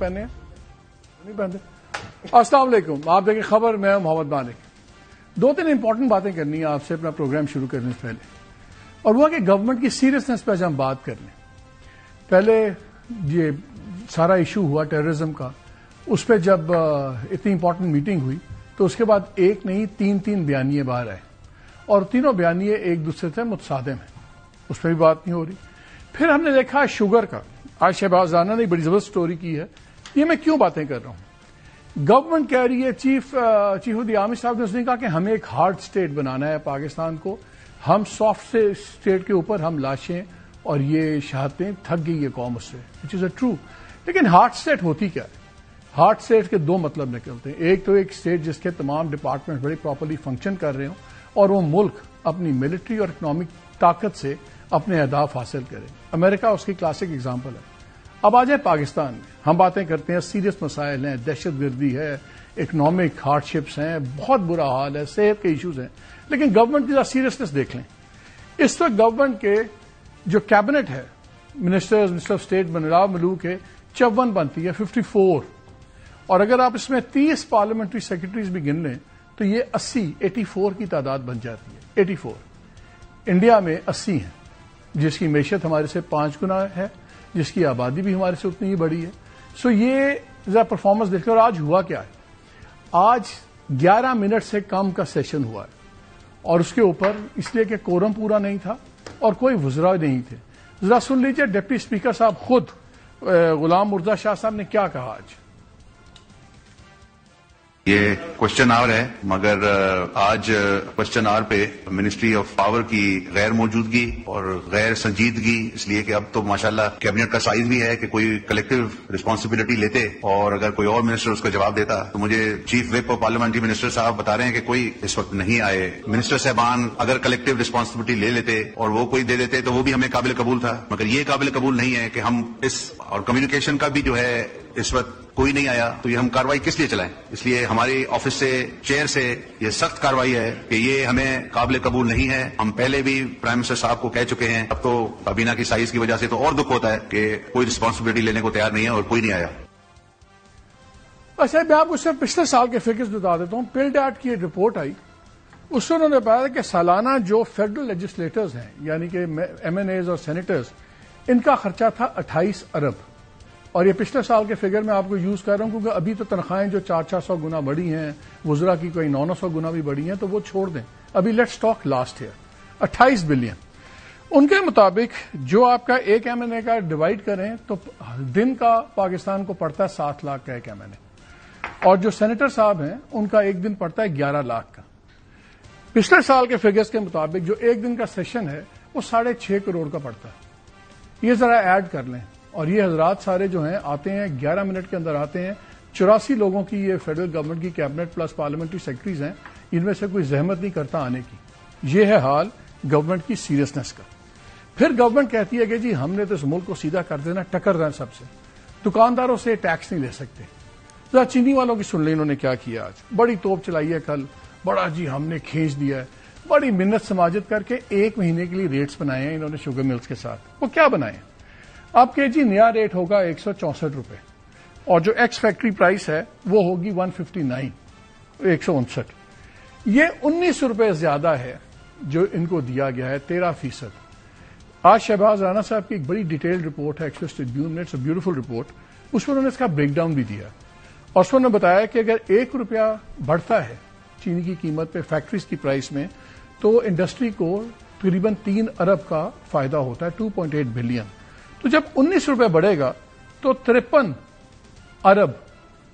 پہنے ہیں؟ نہیں پہنتے. السلام علیکم. آپ دیکھیں خبر، میں محمد مالک. 2-3 امپورٹنٹ باتیں کرنی ہیں آپ سے اپنا پروگرام شروع کرنے سے پہلے، اور وہ کہ گورنمنٹ کی سیریسنس پہ ہم بات کر لیں. پہلے یہ سارا ایشو ہوا ٹیررزم کا، اس پہ جب اتنی امپورٹنٹ میٹنگ ہوئی تو اس کے بعد ایک نہیں 3 بیانیے باہر آئے، اور تینوں بیانیے ایک دوسرے سے متصادم ہیں، اس پہ بھی بات نہیں ہو رہی. پھر ہم نے دیکھا شوگر کا. آج شہباز رانا نے بڑی زبردست سٹوری کی ہے. یہ میں کیوں باتیں کر رہا ہوں؟ گورنمنٹ کہہ رہی ہے، چیف آف دی آرمی صاحب نے اس نے کہا کہ ہمیں ایک ہارڈ اسٹیٹ بنانا ہے پاکستان کو، ہم سافٹ اسٹیٹ کے اوپر ہم لاشیں اور یہ شہادتیں تھک گئی ہے قوم اس سے، وچ از اے ٹرو. لیکن ہارڈ اسٹیٹ ہوتی کیا ہے؟ ہارڈ اسٹیٹ کے 2 مطلب نکلتے ہیں. ایک تو ایک اسٹیٹ جس کے تمام ڈپارٹمنٹ بڑی پراپرلی فنکشن کر رہے ہوں اور وہ ملک اپنی ملٹری اور اکنامک طاقت سے اپنے اہداف حاصل کرے. امریکہ اس کی کلاسک اگزامپل ہے. اب آ جائیں پاکستان میں، ہم باتیں کرتے ہیں، سیریس مسائل ہیں، دہشت گردی ہے، اکنامک ہارڈشپس ہیں، بہت برا حال ہے، صحت کے ایشوز ہیں، لیکن گورنمنٹ کی سیریسنس دیکھ لیں. اس وقت گورنمنٹ کے جو کیبنٹ ہے، منسٹر آف اسٹیٹ بنرا ملوک ہے، 54 بنتی ہے، 54. اور اگر آپ اس میں 30 پارلیمنٹری سیکرٹریز بھی گن لیں تو یہ 84 کی تعداد بن جاتی ہے. 84 انڈیا میں 80 ہیں، جس کی معیشت ہمارے سے 5 گنا ہے، جس کی آبادی بھی ہمارے سے اتنی ہی بڑی ہے. سو یہ ذرا پرفارمنس دیکھ لیں. اور آج ہوا کیا ہے؟ آج 11 منٹ سے کم کا سیشن ہوا ہے، اور اس کے اوپر اس لیے کہ کورم پورا نہیں تھا اور کوئی وزراء نہیں تھے. ذرا سن لیجیے ڈپٹی اسپیکر صاحب خود غلام مرزا شاہ صاحب نے کیا کہا آج. یہ کوشچن آور ہے، مگر آج کوشچن آور پہ منسٹری آف پاور کی غیر موجودگی اور غیر سنجیدگی، اس لیے کہ اب تو ماشاءاللہ کیبنٹ کا سائز بھی ہے کہ کوئی کلیکٹو رسپانسبلٹی لیتے، اور اگر کوئی اور منسٹر اس کا جواب دیتا تو مجھے چیف وپ اور پارلیمنٹری منسٹر صاحب بتا رہے ہیں کہ کوئی اس وقت نہیں آئے. منسٹر صاحبان اگر کلیکٹو رسپانسبلٹی لے لیتے اور وہ کوئی دے دیتے تو وہ بھی ہمیں قابل قبول تھا، مگر یہ قابل قبول نہیں ہے کہ ہم اس اور کمیونیکیشن کا بھی جو ہے اس وقت کوئی نہیں آیا تو یہ ہم کاروائی کس لیے چلائیں. اس لیے ہماری آفس سے چیئر سے یہ سخت کاروائی ہے کہ یہ ہمیں قابل قبول نہیں ہے. ہم پہلے بھی پرائم منسٹر صاحب کو کہہ چکے ہیں، اب تو کابینہ کی سائز کی وجہ سے تو اور دکھ ہوتا ہے کہ کوئی رسپانسبلٹی لینے کو تیار نہیں ہے اور کوئی نہیں آیا. اچھا میں آپ کو صرف پچھلے سال کے فگرز بتا دیتا ہوں. پل ڈیٹ کی ایک رپورٹ آئی، اس سے انہوں نے بتایا کہ سالانہ جو فیڈرل لیجسلیٹرز ہیں یعنی کہ ایم این ایز اور سینیٹرز، ان کا خرچہ تھا 28 ارب. اور یہ پچھلے سال کے فگر میں آپ کو یوز کر رہا ہوں کیونکہ ابھی تو تنخواہیں جو 400 گنا بڑی ہیں، وزراء کی کوئی 900 گنا بھی بڑی ہیں، تو وہ چھوڑ دیں. ابھی let's talk last year 28 billion. ان کے مطابق جو آپ کا ایک ایم این اے کا ڈیوائڈ کریں تو دن کا پاکستان کو پڑتا ہے 7 لاکھ کا ایک ایم این اے، اور جو سینیٹر صاحب ہیں ان کا ایک دن پڑتا ہے 11 لاکھ کا. پچھلے سال کے فگرز کے مطابق جو ایک دن کا سیشن ہے وہ 6.5 کروڑ کا پڑتا ہے. یہ ذرا ایڈ کر لیں. اور یہ حضرات سارے جو ہیں آتے ہیں 11 منٹ کے اندر آتے ہیں. 84 لوگوں کی یہ فیڈرل گورنمنٹ کی کیبنٹ پلس پارلیمنٹری سیکرٹریز ہیں، ان میں سے کوئی زحمت نہیں کرتا آنے کی. یہ ہے حال گورنمنٹ کی سیریسنس کا. پھر گورنمنٹ کہتی ہے کہ جی ہم نے تو اس ملک کو سیدھا کر دینا، ٹکر رہا سب سے، دکانداروں سے ٹیکس نہیں لے سکتے. ذرا چینی والوں کی سن لیں انہوں نے کیا کیا. آج بڑی توپ چلائی ہے، کل بڑا جی ہم نے کھینچ دیا ہے، بڑی منت سماجت کر کے 1 مہینے کے لیے ریٹس بنائے ہیں انہوں نے شوگر ملز کے ساتھ. وہ کیا بنائے ہیں؟ اب کہ جی نیا ریٹ ہوگا 164 روپے، اور جو ایکس فیکٹری پرائس ہے وہ ہوگی 159، 159. یہ 19 روپے زیادہ ہے جو ان کو دیا گیا ہے، 13%. آج شہباز رانا صاحب کی ایک بڑی ڈیٹیل رپورٹ ہے ایکسپریس ٹریبیون میں، اٹس اے بیوٹیفل رپورٹ. اس میں انہوں نے اس کا بریک ڈاؤن بھی دیا، اور اس میں انہوں نے بتایا کہ اگر 1 روپیہ بڑھتا ہے چینی کی قیمت پہ فیکٹریز کی پرائس میں تو انڈسٹری کو تقریباً 3 ارب کا فائدہ ہوتا ہے، 2.8 بلین. تو جب 19 روپے بڑھے گا تو 53 ارب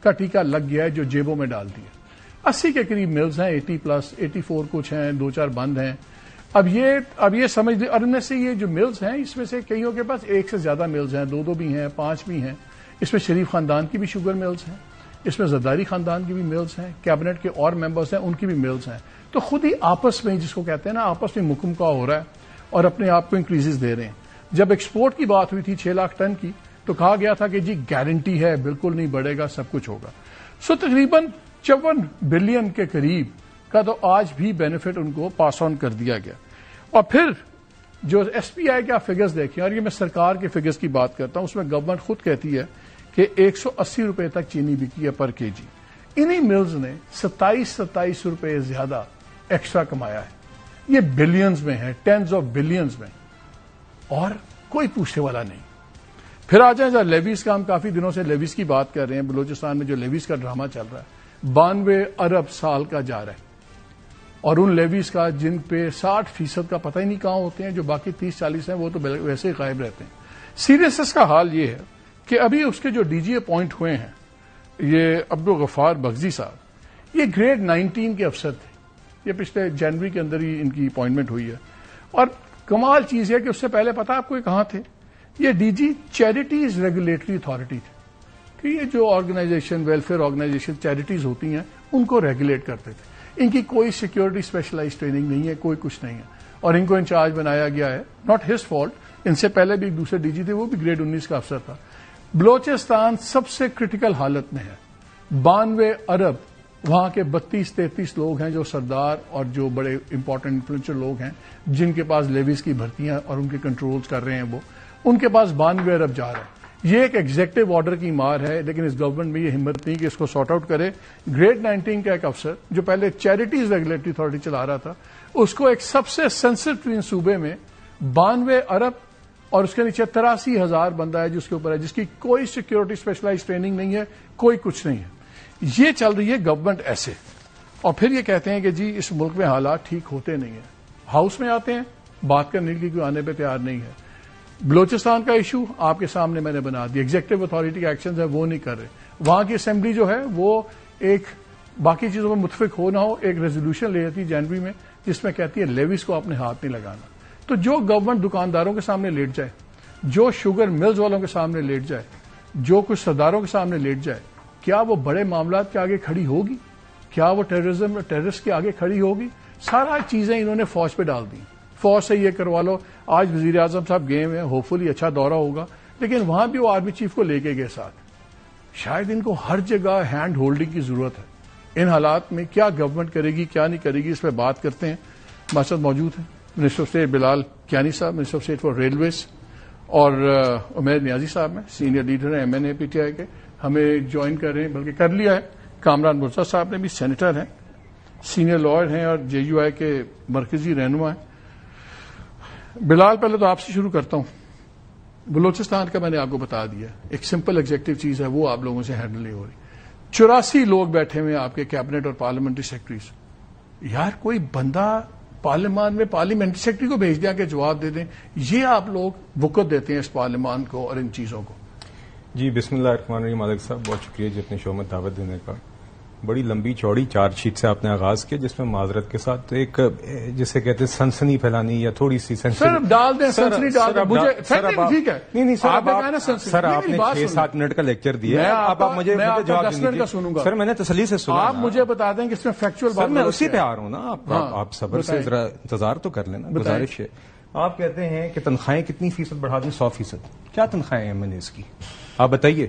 کا ٹیکہ لگ گیا ہے جو جیبوں میں ڈال دیا. 80 کے قریب ملز ہیں، 80 پلس 84 کچھ ہیں، 2-4 بند ہیں. اب یہ سمجھ لیں، اور ان میں سے یہ جو ملز ہیں اس میں سے کئیوں کے پاس 1 سے زیادہ ملز ہیں، 2 بھی ہیں، 5 بھی ہیں. اس میں شریف خاندان کی بھی شوگر ملز ہیں، اس میں زرداری خاندان کی بھی ملز ہیں، کیبنٹ کے اور ممبرز ہیں ان کی بھی ملز ہیں. تو خود ہی آپس میں جس کو کہتے ہیں نا آپس میں مکمکا ہو رہا ہے اور اپنے آپ کو انکریزز دے رہے ہیں. جب ایکسپورٹ کی بات ہوئی تھی 6 لاکھ ٹن کی تو کہا گیا تھا کہ جی گارنٹی ہے بالکل نہیں بڑھے گا، سب کچھ ہوگا. سو تقریباً 54 بلین کے قریب کا تو آج بھی بینیفٹ ان کو پاس آن کر دیا گیا. اور پھر جو ایس پی آئی کے آپ فگرز دیکھیں، اور یہ میں سرکار کے فگرز کی بات کرتا ہوں، اس میں گورنمنٹ خود کہتی ہے کہ 180 روپے تک چینی بکی ہے پر کے جی. انہی ملز نے 27 روپے زیادہ ایکسٹرا کمایا ہے. یہ بلینز میں ہے, ٹینز آف بلینز میں, اور کوئی پوچھنے والا نہیں. پھر آ جائیں لیویز کا, ہم کافی دنوں سے لیویز کی بات کر رہے ہیں. بلوچستان میں جو لیویز کا ڈرامہ چل رہا ہے 92 ارب سال کا جا رہا ہے, اور ان لیویز کا جن پہ 60% کا پتہ ہی نہیں کہاں ہوتے ہیں, جو باقی 30-40 ہیں وہ تو ویسے ہی غائب رہتے ہیں. سیریسنس کا حال یہ ہے کہ ابھی اس کے جو ڈی جی اپوائنٹ ہوئے ہیں یہ عبدالغفار بغزی صاحب, یہ گریڈ 19 کے افسر تھے. یہ پچھلے جنوری کے اندر ہی ان کی اپوائنٹمنٹ ہوئی ہے. اور کمال چیز ہے کہ اس سے پہلے پتا آپ کو کہاں تھے؟ یہ D G charities regulatory authority تھے, کہ یہ جو آرگنائزیشن ویلفیئر آرگنائزیشن چیریٹیز ہوتی ہیں ان کو ریگولیٹ کرتے تھے. ان کی کوئی سیکورٹی اسپیشلائز ٹریننگ نہیں ہے, کوئی کچھ نہیں ہے, اور ان کو انچارج بنایا گیا ہے. ناٹ ہز فالٹ, ان سے پہلے بھی ایک دوسرے ڈی جی تھے, وہ بھی گریڈ 19 کا افسر تھا. بلوچستان سب سے کرٹیکل حالت میں ہے. 92 ارب وہاں کے 32-33 لوگ ہیں جو سردار اور جو بڑے امپورٹنٹ انفلوئنشل لوگ ہیں, جن کے پاس لیویز کی بھرتیاں اور ان کے کنٹرولز کر رہے ہیں, وہ ان کے پاس 92 ارب جا رہا ہے. یہ ایک ایگزیکٹو آرڈر کی مار ہے, لیکن اس گورنمنٹ میں یہ ہمت نہیں کہ اس کو سارٹ آؤٹ کرے. گریڈ 19 کا ایک افسر جو پہلے چیریٹیز ریگولیٹری اتھارٹی چلا رہا تھا, اس کو ایک سب سے سینسٹیو صوبے میں 92 ارب اور اس کے نیچے 83,000 بندہ ہے جس کے اوپر ہے, جس کی کوئی سیکورٹی اسپیشلائز ٹریننگ نہیں ہے, کوئی کچھ نہیں ہے. یہ چل رہی ہے گورنمنٹ ایسے, اور پھر یہ کہتے ہیں کہ جی اس ملک میں حالات ٹھیک ہوتے نہیں ہیں. ہاؤس میں آتے ہیں, بات کرنے کی کوئی آنے پہ تیار نہیں ہے. بلوچستان کا ایشو آپ کے سامنے میں نے بنا دیا. ایگزیکٹو اتھارٹی کے ایکشنز ہیں وہ نہیں کر رہے. وہاں کی اسمبلی جو ہے وہ ایک باقی چیزوں میں متفق ہو نہ ہو ایک ریزولوشن لے جاتی جنوری میں, جس میں کہتی ہے لیویز کو اپنے ہاتھ نہیں لگانا. تو جو گورنمنٹ دکانداروں کے سامنے لیٹ جائے, جو شوگر ملز والوں کے سامنے لیٹ جائے, جو کچھ سرداروں کے سامنے لیٹ جائے, کیا وہ بڑے معاملات کے آگے کھڑی ہوگی؟ کیا وہ ٹیررسٹ کے آگے کھڑی ہوگی؟ سارا چیزیں انہوں نے فوج پہ ڈال دی. فوج سے یہ کروا لو. آج وزیر اعظم صاحب گئے ہوئے ہیں, ہوپفلی اچھا دورہ ہوگا, لیکن وہاں بھی وہ آرمی چیف کو لے کے گئے ساتھ. شاید ان کو ہر جگہ ہینڈ ہولڈنگ کی ضرورت ہے. ان حالات میں کیا گورنمنٹ کرے گی کیا نہیں کرے گی, اس پہ بات کرتے ہیں. ہمارے ساتھ موجود ہیں minister of state Bilal Kayani sahib, minister of state for railways, اور عمیر نیازی صاحب ہیں, سینئر لیڈر ہیں M N A P T I کے, ہمیں جوائن کر رہے ہیں, بلکہ کر لیا ہے. کامران مرزا صاحب نے بھی سینیٹر ہیں, سینئر لائر ہیں اور جے یو آئی کے مرکزی رہنما ہیں. بلال, پہلے تو آپ سے شروع کرتا ہوں. بلوچستان کا میں نے آپ کو بتا دیا, ایک سمپل ایگزیکٹو چیز ہے, وہ آپ لوگوں سے ہینڈل نہیں ہو رہی. 84 لوگ بیٹھے ہوئے ہیں آپ کے کیبنٹ اور پارلیمنٹری سیکرٹریز. یار کوئی بندہ پارلیمان میں پارلیمنٹری سیکرٹری کو بھیج دیا کہ جواب دے دیں. یہ آپ لوگ وقت دیتے ہیں اس پارلیمان کو اور ان چیزوں کو. جی بسم اللہ الرحمن الرحیم. مالک صاحب بہت شکریہ جی اپنے شو میں دعوت دینے کا. بڑی لمبی چوڑی چارج شیٹ سے آپ نے آغاز کیا, جس میں معذرت کے ساتھ ایک جسے کہتے ہیں سنسنی پھیلانی یا تھوڑی سی سر ڈال دیں سنسنی ڈال دیں. مجھے ٹھیک ہے, نہیں سر آپ نے 6-7 منٹ کا لیکچر دیا, اب آپ مجھے جواب دیں. سر میں نے تسلی سے سنا, آپ مجھے بتا دیں کہ اس میں فیکچوئل بات. میں اسی پہ آ رہا ہوں نا, آپ صبر سے ذرا انتظار تو کر لینا, گزارش ہے. آپ کہتے ہیں کہ تنخواہیں کتنی فیصد بڑھا دیں؟ 100%. کیا تنخواہیں ہیں میں نے اس کی آپ بتائیے.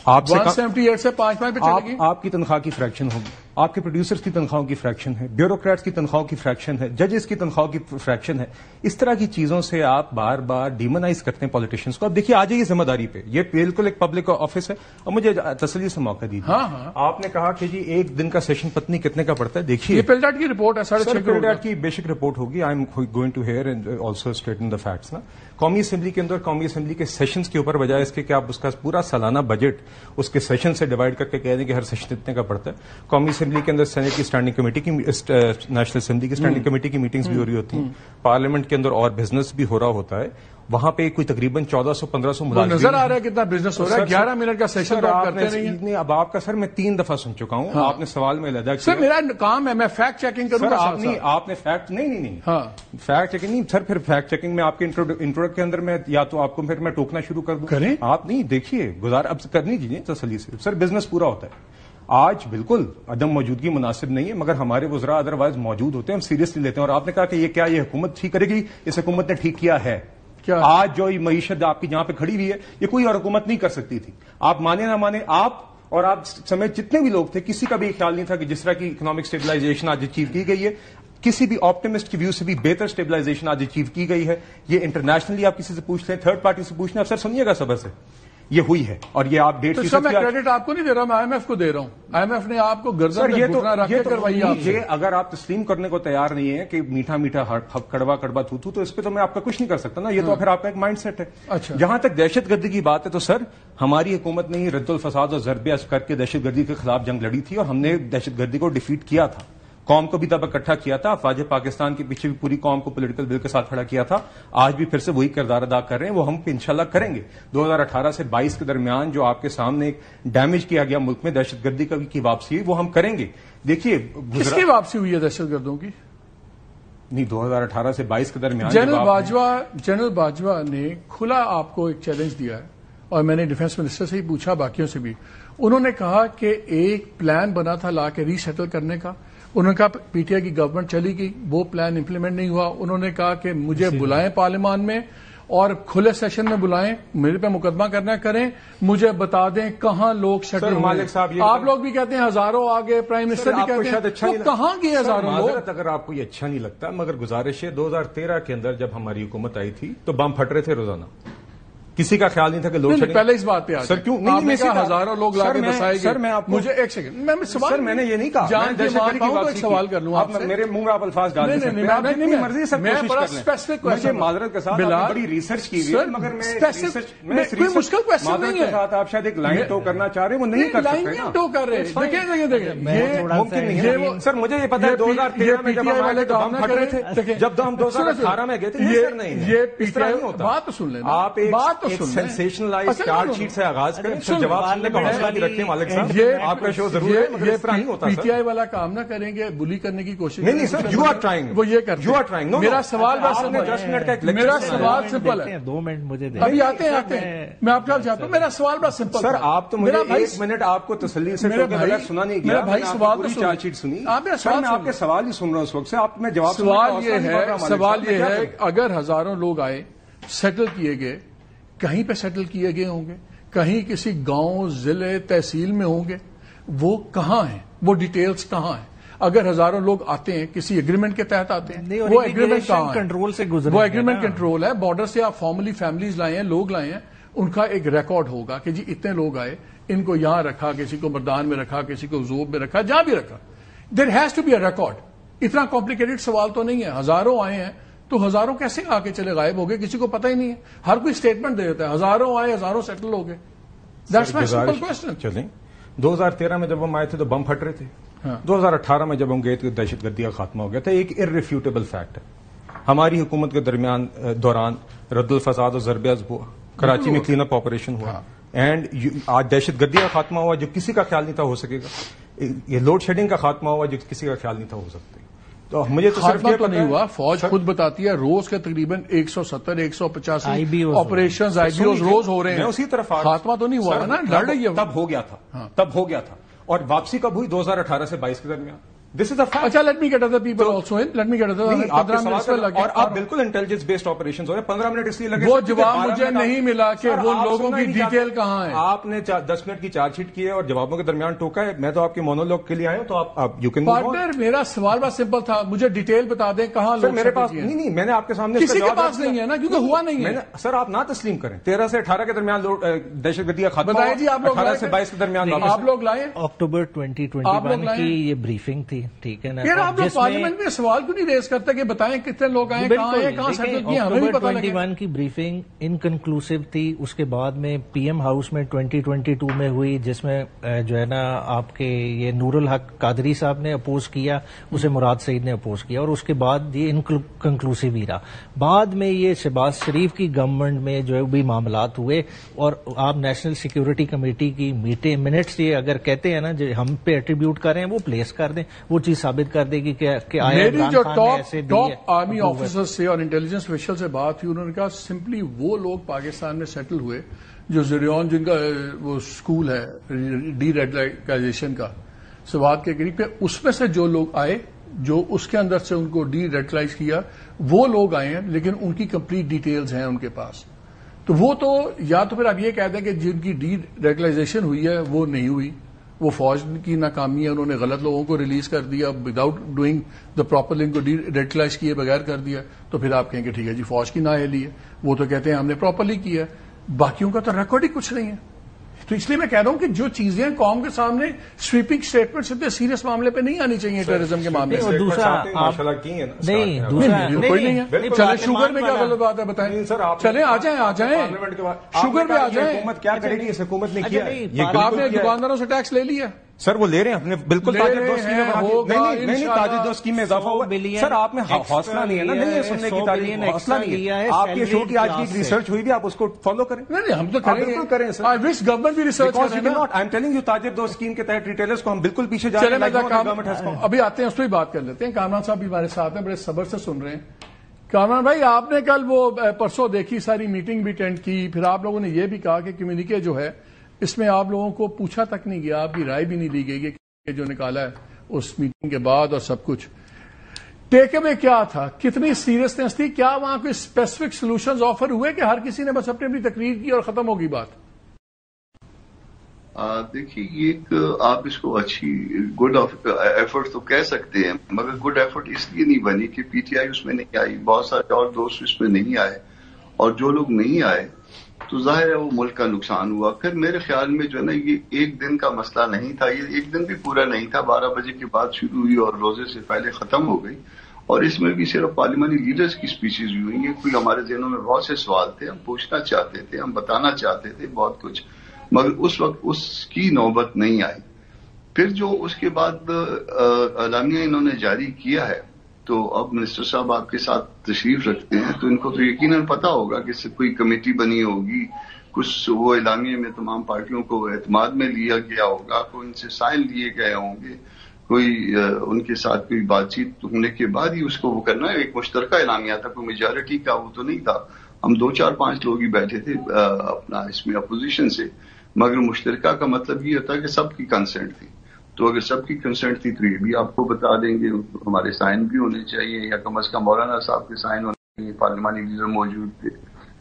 آپ 178 سے 5 پہ چلے گی. آپ کی تنخواہ کی فریکشن ہوگی, آپ کے پروڈیوسرز کی تنخواہوں کی فریکشن ہے, بیوروکریٹس کی تنخواہوں کی فریکشن ہے, ججز کی تنخواہوں کی فریکشن ہے. اس طرح کی چیزوں سے آپ بار بار ڈیمونائز کرتے ہیں پولیٹیشینز کو. اب دیکھیے آ جائیے ذمہ داری پہ, یہ بالکل ایک پبلک آفس ہے, اور مجھے تسلی سے موقع دیجیے. آپ نے کہا کہ جی ایک دن کا سیشن پتنی کتنے کا پڑتا ہے. دیکھیے یہ پلڈاٹ کی رپورٹ ہے, 6.5 پلڈاٹ کی بیسک رپورٹ ہوگی. I am going to hear and also straighten the facts. نا قومی اسمبلی کے اندر قومی اسمبلی کے سیشنز کے اوپر بجائے اس کے کہ آپ اس کا پورا سالانہ بجٹ اس کے سیشن سے ڈیوائڈ کر کے کہہ دیں کہ ہر سیشن اتنے کا پڑتا ہے. قومی اسمبلی کے اندر سینٹ کی اسٹینڈنگ کمیٹی کی, نیشنل اسمبلی کی اسٹینڈنگ کمیٹی کی میٹنگز بھی ہو رہی ہوتی ہیں. پارلیمنٹ کے اندر اور بزنس بھی ہو رہا ہوتا ہے. وہاں پہ کوئی تقریباً 1400-1500 ملازمین نظر آ رہا ہے کتنا بزنس ہو رہا ہے. 11 منٹ کا سیشن کرتے نہیں. اب آپ کا سر میں 3 دفعہ سن چکا ہوں. آپ نے سوال میں لدا سر میرا کام ہے, میں فیکٹ چیکنگ کروں گا. آپ نے فیکٹ نہیں فیکٹ چیکنگ نہیں سر. پھر فیکٹ چیکنگ میں آپ کے انٹروڈکٹ کے اندر میں یا تو آپ کو پھر میں ٹوکنا شروع کر دوں. کریں آپ نہیں, دیکھیے اب کرنی چاہیے تسلی سے. سر بزنس پورا ہوتا ہے. آج بالکل عدم موجودگی مناسب نہیں ہے, مگر ہمارے وزراء ادروائز موجود ہوتے ہیں, ہم سیریسلی لیتے ہیں. اور آپ نے کہا کہ یہ کیا یہ حکومت ٹھیک کرے گی؟ اس حکومت نے ٹھیک کیا ہے. آج جو معیشت آپ کی جہاں پہ کھڑی ہوئی ہے یہ کوئی اور حکومت نہیں کر سکتی تھی. آپ مانے نہ مانے, آپ اور آپ سمیت جتنے بھی لوگ تھے, کسی کا بھی خیال نہیں تھا کہ جس طرح کی اکنامک اسٹیبلائزیشن آج اچیو کی گئی ہے, کسی بھی آپٹمسٹ کی ویو سے بھی بہتر اسٹیبلائزیشن آج اچیو کی گئی ہے. یہ انٹرنیشنلی آپ کسی سے پوچھ لیں, تھرڈ پارٹی سے پوچھ لیں. اب سر سنیے گا صبر سے, یہ ہوئی ہے اور یہ آپ 1.5%. تو میں کریڈٹ آپ کو نہیں دے رہا, میں IMF کو دے رہا ہوں. IMF نے آپ کو گردن میں گھٹنا رکھ کے کروائی آپ سے. اگر آپ تسلیم کرنے کو تیار نہیں ہیں کہ میٹھا میٹھا کڑوا کڑوا تھو تو اس پہ تو میں آپ کا کچھ نہیں کر سکتا نا. یہ تو پھر آپ کا ایک مائنڈ سیٹ ہے. اچھا, جہاں تک دہشت گردی کی بات ہے تو سر ہماری حکومت نے ہی رد الفساد اور ضرب اثر کر کے دہشت گردی کے خلاف جنگ لڑی تھی اور ہم نے دہشت گردی کو ڈیفیٹ کیا تھا. قوم کو بھی تب اکٹھا کیا تھا. افواج پاکستان کے پیچھے بھی پوری قوم کو پولیٹیکل ول کے ساتھ کھڑا کیا تھا. آج بھی پھر سے وہی کردار ادا کر رہے ہیں. وہ ہم انشاءاللہ کریں گے. 2018 سے 22 کے درمیان جو آپ کے سامنے ڈیمیج کیا گیا ملک میں دہشت گردی کی واپسی وہ ہم کریں گے. دیکھیے کس کی واپسی ہوئی ہے دہشت گردوں کی؟ نہیں 2018 سے 22 کے درمیان جنرل باجوہ نے کھلا آپ کو ایک چیلنج دیا ہے اور میں نے ڈیفنس منسٹر سے ہی پوچھا, باقیوں سے بھی. انہوں نے کہا کہ ایک پلان بنا تھا لا کے ری سیٹل کرنے کا. انہوں نے کہا پی ٹی آئی کی گورنمنٹ چلی گئی, وہ پلان امپلیمنٹ نہیں ہوا. انہوں نے کہا کہ مجھے بلائیں پارلیمان میں اور کھلے سیشن میں بلائیں, میرے پہ مقدمہ کرنا کریں, مجھے بتا دیں کہاں لوگ سیٹل ہوئے. آپ لوگ بھی کہتے ہیں ہزاروں آگے, پرائم منسٹر بھی کہتے ہیں وہ کہاں گئے ہزاروں لوگ. اگر آپ کو یہ اچھا نہیں لگتا مگر گزارش ہے 2013 کے اندر جب ہماری حکومت آئی تھی تو بم پھٹ رہے تھے روزانہ. کسی کا خیال نہیں تھا کہ لوگ پہلے اس بات پہ سر کیوں نہیں ہزاروں لوگ لا کے بسائے سر میں آپ مجھے ایک سیکنڈ سر میں نے یہ نہیں کہا جان کے ایک سوال کر لوں. آپ میرے منہ میں آپ الفاظ ڈال دیں نہیں مرضی سر میں بڑا اسپیسیفک مجھے معذرت کے ساتھ بڑی ریسرچ کی ہوئی ہے مگر میں کوئی مشکل کوشچن نہیں ہے. آپ شاید ایک لائن ٹو کرنا چاہ رہے ہیں وہ نہیں کر سکتے لائن ٹو کر رہے دیکھیں ممکن نہیں ہے سر. مجھے یہ پتا ہے 2013 میں جب ہم بم پھٹ رہے تھے, جب ہم 2018 میں گئے تھے یہ اس طرح نہیں ہوتا. بات تو سن لیں, آپ ایک سینسیشن چارج شیٹ سے آغاز کریں پھر جواب سننے کا حوصلہ بھی رکھیں. مالک صاحب آپ کا شو ضرور ہے مگر اس طرح نہیں ہوتا. پی ٹی آئی والا کام نہ کریں گے, بلی کرنے کی کوشش نہیں سر. یو آر ٹرائنگ, وہ یہ کرتے ہیں. میرا سوال میرا سوال سمپل ہے. 2 منٹ مجھے دیں. ابھی آتے ہیں میں آپ کا چاہتا ہوں. میرا سوال بڑا سمپل سر. آپ تو مجھے 1 منٹ آپ کو تسلی سے سنا نہیں گیا. میرا بھائی سوال تو چارج شیٹ سنی. میں آپ کے سوال ہی سن رہا ہوں اس وقت سے. آپ میں جواب سوال یہ ہے اگر ہزاروں لوگ آئے سیٹل کیے گئے, کہیں پہ سیٹل کیے گئے ہوں گے, کہیں کسی گاؤں ضلع تحصیل میں ہوں گے, وہ کہاں ہیں, وہ ڈیٹیلز کہاں ہیں؟ اگر ہزاروں لوگ آتے ہیں کسی ایگریمنٹ کے تحت آتے ہیں, وہ ایگریمنٹ کہاں کنٹرول سے گزر, وہ ایگریمنٹ کنٹرول ہے. بارڈر سے آپ فارملی فیملیز لائے ہیں, لوگ لائے ہیں, ان کا ایک ریکارڈ ہوگا کہ جی اتنے لوگ آئے, ان کو یہاں رکھا, کسی کو مردان میں رکھا, کسی کو زوب میں رکھا, جہاں بھی رکھا. There has to be a record. اتنا کمپلیکیٹڈ سوال تو نہیں ہے. ہزاروں آئے ہیں تو ہزاروں کیسے آ کے چلے غائب ہو گئے, کسی کو پتہ ہی نہیں ہے. ہر کوئی اسٹیٹمنٹ دے دیتا ہے ہزاروں آئے ہزاروں سیٹل ہو گئے. That's my simple question. چلیں 2013 میں جب ہم آئے تھے تو بم پھٹ رہے تھے. 2018 میں جب ہم گئے تھے دہشت گردی کا خاتمہ ہو گیا تھا. ایک irrefutable فیکٹ ہے ہماری حکومت کے دوران رد الفساد اور ضرب اثر ہوا, کراچی میں کلین اپ آپریشن ہوا, اینڈ آج دہشت گردی کا خاتمہ ہوا جو کسی کا خیال نہیں تھا ہو سکے گا. یہ لوڈ شیڈنگ کا خاتمہ ہوا جو کسی کا خیال نہیں تھا ہو سکتے. تو مجھے تو خاتمہ تو نہیں ہوا. فوج خود بتاتی ہے روز کے تقریباً 170-185 آپریشن آئی بی اوز روز ہو رہے ہیں. میں اسی طرف خاتمہ تو نہیں ہوا نا, لڑ رہی ہے. تب ہو گیا تھا. اور واپسی کب ہوئی 2018 سے 22 کے درمیان. دس از اچھا let me get other people also in, let me get other. اور آپ بالکل انٹیلیجنس بیسڈ آپریشن ہو رہے ہیں. 15 منٹ اس لیے لگے وہ جواب مجھے نہیں ملا کہ وہ لوگوں کی ڈیٹیل کہاں ہے. آپ نے 10 منٹ کی چارج شیٹ کی ہے اور جوابوں کے درمیان ٹوکا ہے. میں تو آپ کے مونولوگ کے لیے آیا ہوں تو آپ یو کین پارٹنر. میرا سوال بہت سمپل تھا, مجھے ڈیٹیل بتا دیں کہاں لوگ. میرے پاس نہیں, میں نے آپ کے سامنے کسی کے پاس نہیں ہے نا, کیونکہ ہوا نہیں ہے. سر آپ نہ تسلیم کریں. 13 سے 18 کے درمیان دہشت گردی کا خاتمہ. بتائیں جی, آپ لوگ 18 سے 22 کے درمیان آپ لوگ لائے. اکتوبر 2021 کی یہ بریفنگ تھی, ٹھیک ہے نا. آپ لوگ پارلیمنٹ میں سوال کیوں نہیں ریز کرتے کہ بتائیں کتنے لوگ آئے, کہاں آئے, کہاں سیٹل کیے, ہمیں بھی پتہ لگے. 2021 کی بریفنگ انکنکلوسیو تھی. اس کے بعد میں پی ایم ہاؤس میں 2022 میں ہوئی, جس میں جو ہے نا آپ کے یہ نور الحق قادری صاحب نے اپوز کیا, اسے مراد سعید نے اپوز کیا, اور اس کے بعد یہ انکنکلوسیو ہی رہا. بعد میں یہ شہباز شریف کی گورنمنٹ میں جو ہے بھی معاملات ہوئے, اور آپ نیشنل سیکیورٹی کمیٹی کی میٹنگ منٹس یہ اگر کہتے ہیں نا جو ہم پہ ایٹریبیوٹ کر رہے ہیں وہ پلیس کر دیں, وہ چیز ثابت کر دے گی کہ میری جو ٹاپ آرمی آفیسر سے اور انٹیلیجنس آفیشل سے بات ہوئی, انہوں نے کہا سمپلی وہ لوگ پاکستان میں سیٹل ہوئے جو زریون جن کا وہ اسکول ہے ڈی ریڈیکلائزیشن کا سوات کے قریب پہ, اس میں سے جو لوگ آئے جو اس کے اندر سے ان کو ڈی ریڈیکلائز کیا وہ لوگ آئے ہیں, لیکن ان کی کمپلیٹ ڈیٹیلز ہیں ان کے پاس. تو وہ تو یا تو پھر آپ یہ کہہ دیں کہ جن کی ڈی ریڈیکلائزیشن ہوئی ہے وہ نہیں ہوئی, وہ فوج کی ناکامی ہے, انہوں نے غلط لوگوں کو ریلیز کر دیا without doing the proper link کو ڈی ریڈیکلائز کیے بغیر کر دیا, تو پھر آپ کہیں گے ٹھیک ہے جی فوج کی نااہلی ہے. وہ تو کہتے ہیں ہم نے پراپرلی کیا. باقیوں کا تو ریکارڈ ہی کچھ نہیں ہے. تو اس لیے میں کہہ رہا ہوں کہ جو چیزیں قوم کے سامنے سویپنگ اسٹیٹمنٹ اتنے سیریس معاملے پہ نہیں آنی چاہیے ٹیررزم کے معاملے اور میں. دوسرا چلے شوگر میں کیا غلط بات ہے بتائیں. چلے آ جائیں شوگر پہ آ جائیں. حکومت کیا کرے گی؟ اس حکومت نے کیا. آپ نے دکانداروں سے ٹیکس لے لیا سر، وہ لے رہے ہیں اپنے بالکل. تاجر دوست نہیں تاجر دوست اسکیم میں اضافہ ہوا. سر آپ میں حوصلہ نہیں ہے نا، نہیں ہے سننے کی تعلیم، حوصلہ نہیں ہے. آپ کے شو کی آج کی ریسرچ ہوئی بھی، آپ اس کو فالو کریں. نہیں ہم تو بالکل کریں سر. گورنمنٹ بھی research I am telling you, تاجر دوست اسکیم کے تحت ریٹیلرز کو ہم بالکل پیچھے جا رہے ہیں. ابھی آتے ہیں اس پہ ہی بات کر لیتے ہیں. کامران صاحب بھی ہمارے ساتھ ہیں، بڑے صبر سے سن رہے ہیں. کامران بھائی، آپ نے کل وہ پرسوں دیکھی ساری میٹنگ بھی اٹینڈ کی، پھر آپ لوگوں نے یہ بھی کہا کہ کمیونیکے جو ہے اس میں آپ لوگوں کو پوچھا تک نہیں گیا، آپ کی رائے بھی نہیں لی گئی کہ جو نکالا ہے اس میٹنگ کے بعد اور سب کچھ. ٹیک اوے کیا تھا؟ کتنی سیریسنس تھی؟ کیا وہاں کوئی اسپیسیفک سولوشنز آفر ہوئے کہ ہر کسی نے بس اپنی اپنی تقریر کی اور ختم ہوگی بات؟ دیکھیے، یہ ایک آپ اس کو اچھی گڈ ایفرٹ تو کہہ سکتے ہیں، مگر گڈ ایفرٹ اس لیے نہیں بنی کہ پی ٹی آئی اس میں نہیں آئی، بہت سارے اور دوست اس میں نہیں آئے، اور جو لوگ نہیں آئے تو ظاہر ہے وہ ملک کا نقصان ہوا. پھر میرے خیال میں جو ہے نا، یہ ایک دن کا مسئلہ نہیں تھا، یہ ایک دن بھی پورا نہیں تھا. 12 بجے کے بعد شروع ہوئی اور روزے سے پہلے ختم ہو گئی، اور اس میں بھی صرف پارلیمانی لیڈرز کی اسپیچز ہوئی ہیں. کوئی ہمارے ذہنوں میں بہت سے سوال تھے، ہم پوچھنا چاہتے تھے، ہم بتانا چاہتے تھے بہت کچھ، مگر اس وقت اس کی نوبت نہیں آئی. پھر جو اس کے بعد اعلامیہ انہوں نے جاری کیا ہے، تو اب منسٹر صاحب آپ کے ساتھ تشریف رکھتے ہیں تو ان کو تو یقیناً پتا ہوگا کہ کوئی کمیٹی بنی ہوگی، کچھ وہ اعلامیے میں تمام پارٹیوں کو اعتماد میں لیا گیا ہوگا، کوئی ان سے سائن لیے گئے ہوں گے، کوئی ان کے ساتھ کوئی بات چیت ہونے کے بعد ہی اس کو وہ کرنا ہے. ایک مشترکہ اعلامیہ تھا، کوئی میجارٹی کا وہ تو نہیں تھا. ہم 2 4 5 لوگ ہی بیٹھے تھے اپنا اس میں اپوزیشن سے، مگر مشترکہ کا مطلب یہ ہوتا ہے کہ سب کی کنسنٹ تھی. تو اگر سب کی کنسنٹ تھی تو یہ بھی آپ کو بتا دیں گے، ہمارے سائن بھی ہونے چاہیے، یا کم از کم مولانا صاحب کے سائن ہونے چاہیے، پارلیمانی لیڈر موجود تھے،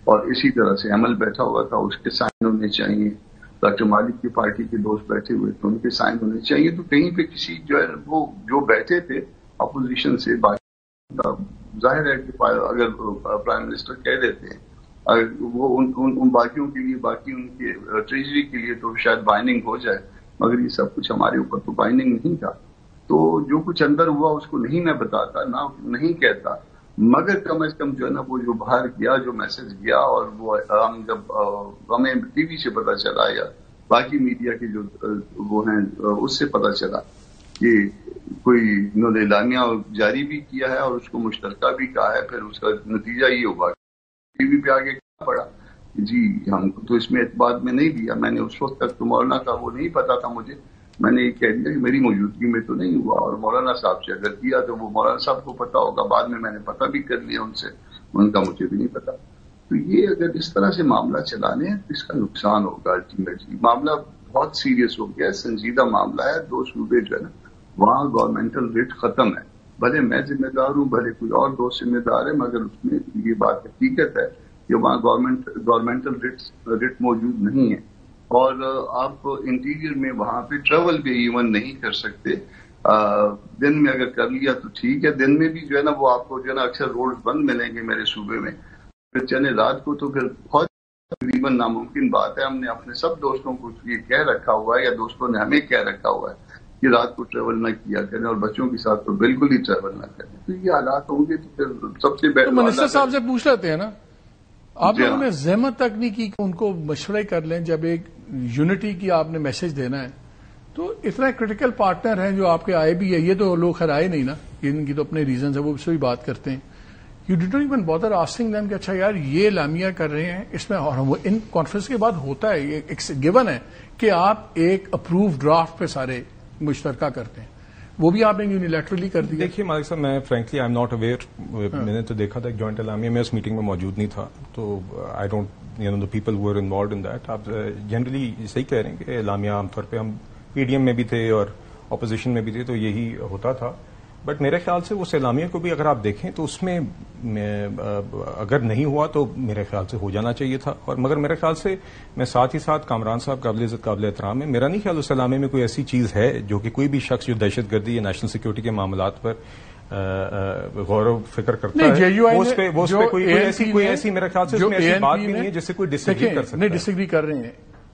اور اسی طرح سے عمل بیٹھا ہوا تھا، اس کے سائن ہونے چاہیے. ڈاکٹر مالک کی پارٹی کے دوست بیٹھے ہوئے تھے، ان کے سائن ہونے چاہیے. تو کہیں پہ کسی جو ہے وہ جو بیٹھے تھے اپوزیشن سے، ظاہر ہے کہ اگر پرائم منسٹر کہہ دیتے ہیں وہ ان باقیوں کے لیے، باقی ان کے ٹریجری کے لیے تو شاید بائنڈنگ ہو جائے، مگر یہ سب کچھ ہمارے اوپر تو بائنڈنگ نہیں تھا. تو جو کچھ اندر ہوا اس کو نہیں میں بتاتا، نہ نہیں کہتا، مگر کم از کم جو ہے نا وہ جو باہر گیا، جو میسج گیا، اور وہ ہم جب ہمیں ٹی وی سے پتا چلا یا باقی میڈیا کے جو وہ ہیں اس سے پتا چلا کہ کوئی انہوں نے اعلامیہ جاری بھی کیا ہے اور اس کو مشترکہ بھی کہا ہے. پھر اس کا نتیجہ یہ ہوگا ٹی وی پہ آگے کیا پڑا، جی ہم تو اس میں اعتماد میں نہیں لیا. میں نے اس وقت تک تو مولانا کا وہ نہیں پتا تھا مجھے، میں نے یہ کہہ دیا کہ میری موجودگی میں تو نہیں ہوا، اور مولانا صاحب سے اگر کیا تو وہ مولانا صاحب کو پتا ہوگا. بعد میں نے پتا بھی کر لیا ان سے، ان کا مجھے بھی نہیں پتا. تو یہ اگر اس طرح سے معاملہ چلانے ہیں تو اس کا نقصان ہوگا. الٹیمیٹلی معاملہ بہت سیریس ہو گیا ہے، سنجیدہ معاملہ ہے. 2 صوبے جو ہے نا وہاں گورنمنٹل ریٹ ختم ہے. بھلے میں ذمہ دار ہوں، بھلے کوئی اور دوست ذمہ دار ہے، مگر اس میں یہ بات حقیقت ہے کہ وہاں گورنمنٹل ریٹ موجود نہیں ہے. اور آپ انٹیریئر میں وہاں پہ ٹریول بھی ایون نہیں کر سکتے. دن میں اگر کر لیا تو ٹھیک ہے، دن میں بھی جو ہے نا وہ آپ کو جو ہے نا اکثر روڈ بند ملیں گے میرے صوبے میں. پھر چلے رات کو تو پھر بہت تقریباً ناممکن بات ہے. ہم نے اپنے سب دوستوں کو یہ کہہ رکھا ہوا ہے، یا دوستوں نے ہمیں کہہ رکھا ہوا ہے کہ رات کو ٹریول نہ کیا کریں، اور بچوں کے ساتھ تو بالکل ہی ٹریول نہ کریں. تو یہ حالات ہوں گے تو پھر سب سے بہتر منسٹر صاحب سے پوچھ لیتے ہیں نا، آپ لوگوں نے زحمت تک نہیں کی کہ ان کو مشورے کر لیں؟ جب ایک یونٹی کی آپ نے میسج دینا ہے تو اتنا کرٹیکل پارٹنر ہیں جو آپ کے آئے بھی ہے، یہ تو لوگ خیر آئے نہیں نا، ان کی تو اپنے ریزنز ہیں، وہ اس سے بھی بات کرتے ہیں. You did not even bother asking them کہ اچھا یار یہ اعلامیہ کر رہے ہیں اس میں، اور وہ ان کانفرنس کے بعد ہوتا ہے، یہ ایک گیون ہے کہ آپ ایک اپروو ڈرافٹ پہ سارے مشترکہ کرتے ہیں، وہ بھی آپ نے یونیلیٹرلی کر دیا. دیکھیے مالک صاحب، میں frankly I am not aware. میں نے تو دیکھا تھا ایک جوائنٹ اعلامیہ، میں اس میٹنگ میں موجود نہیں تھا، تو I don't the people who are involved in that. آپ جنرلی صحیح کہہ رہے ہیں کہ اعلامیہ عام طور پہ ہم پی ڈی ایم میں بھی تھے اور اپوزیشن میں بھی تھے تو یہی ہوتا تھا. بٹ میرے خیال سے اس اعلامیہ کو بھی اگر آپ دیکھیں تو اس میں اگر نہیں ہوا تو میرے خیال سے ہو جانا چاہیے تھا. اور مگر میرے خیال سے میں ساتھ ہی ساتھ کامران صاحب قابل عزت قابل احترام ہے، میرا نہیں خیال اس اعلامیہ میں کوئی ایسی چیز ہے جو کہ کوئی بھی شخص جو دہشت گردی یا نیشنل سیکورٹی کے معاملات پر غور و فکر کرتا ہے اس پہ کوئی ایسی میرے خیال سے اس میں ایسی بات بھی نہیں ہے جس سے کوئی ڈس ایگری کر سکتا ہے. نہیں ڈس ایگری کر رہے ہیں.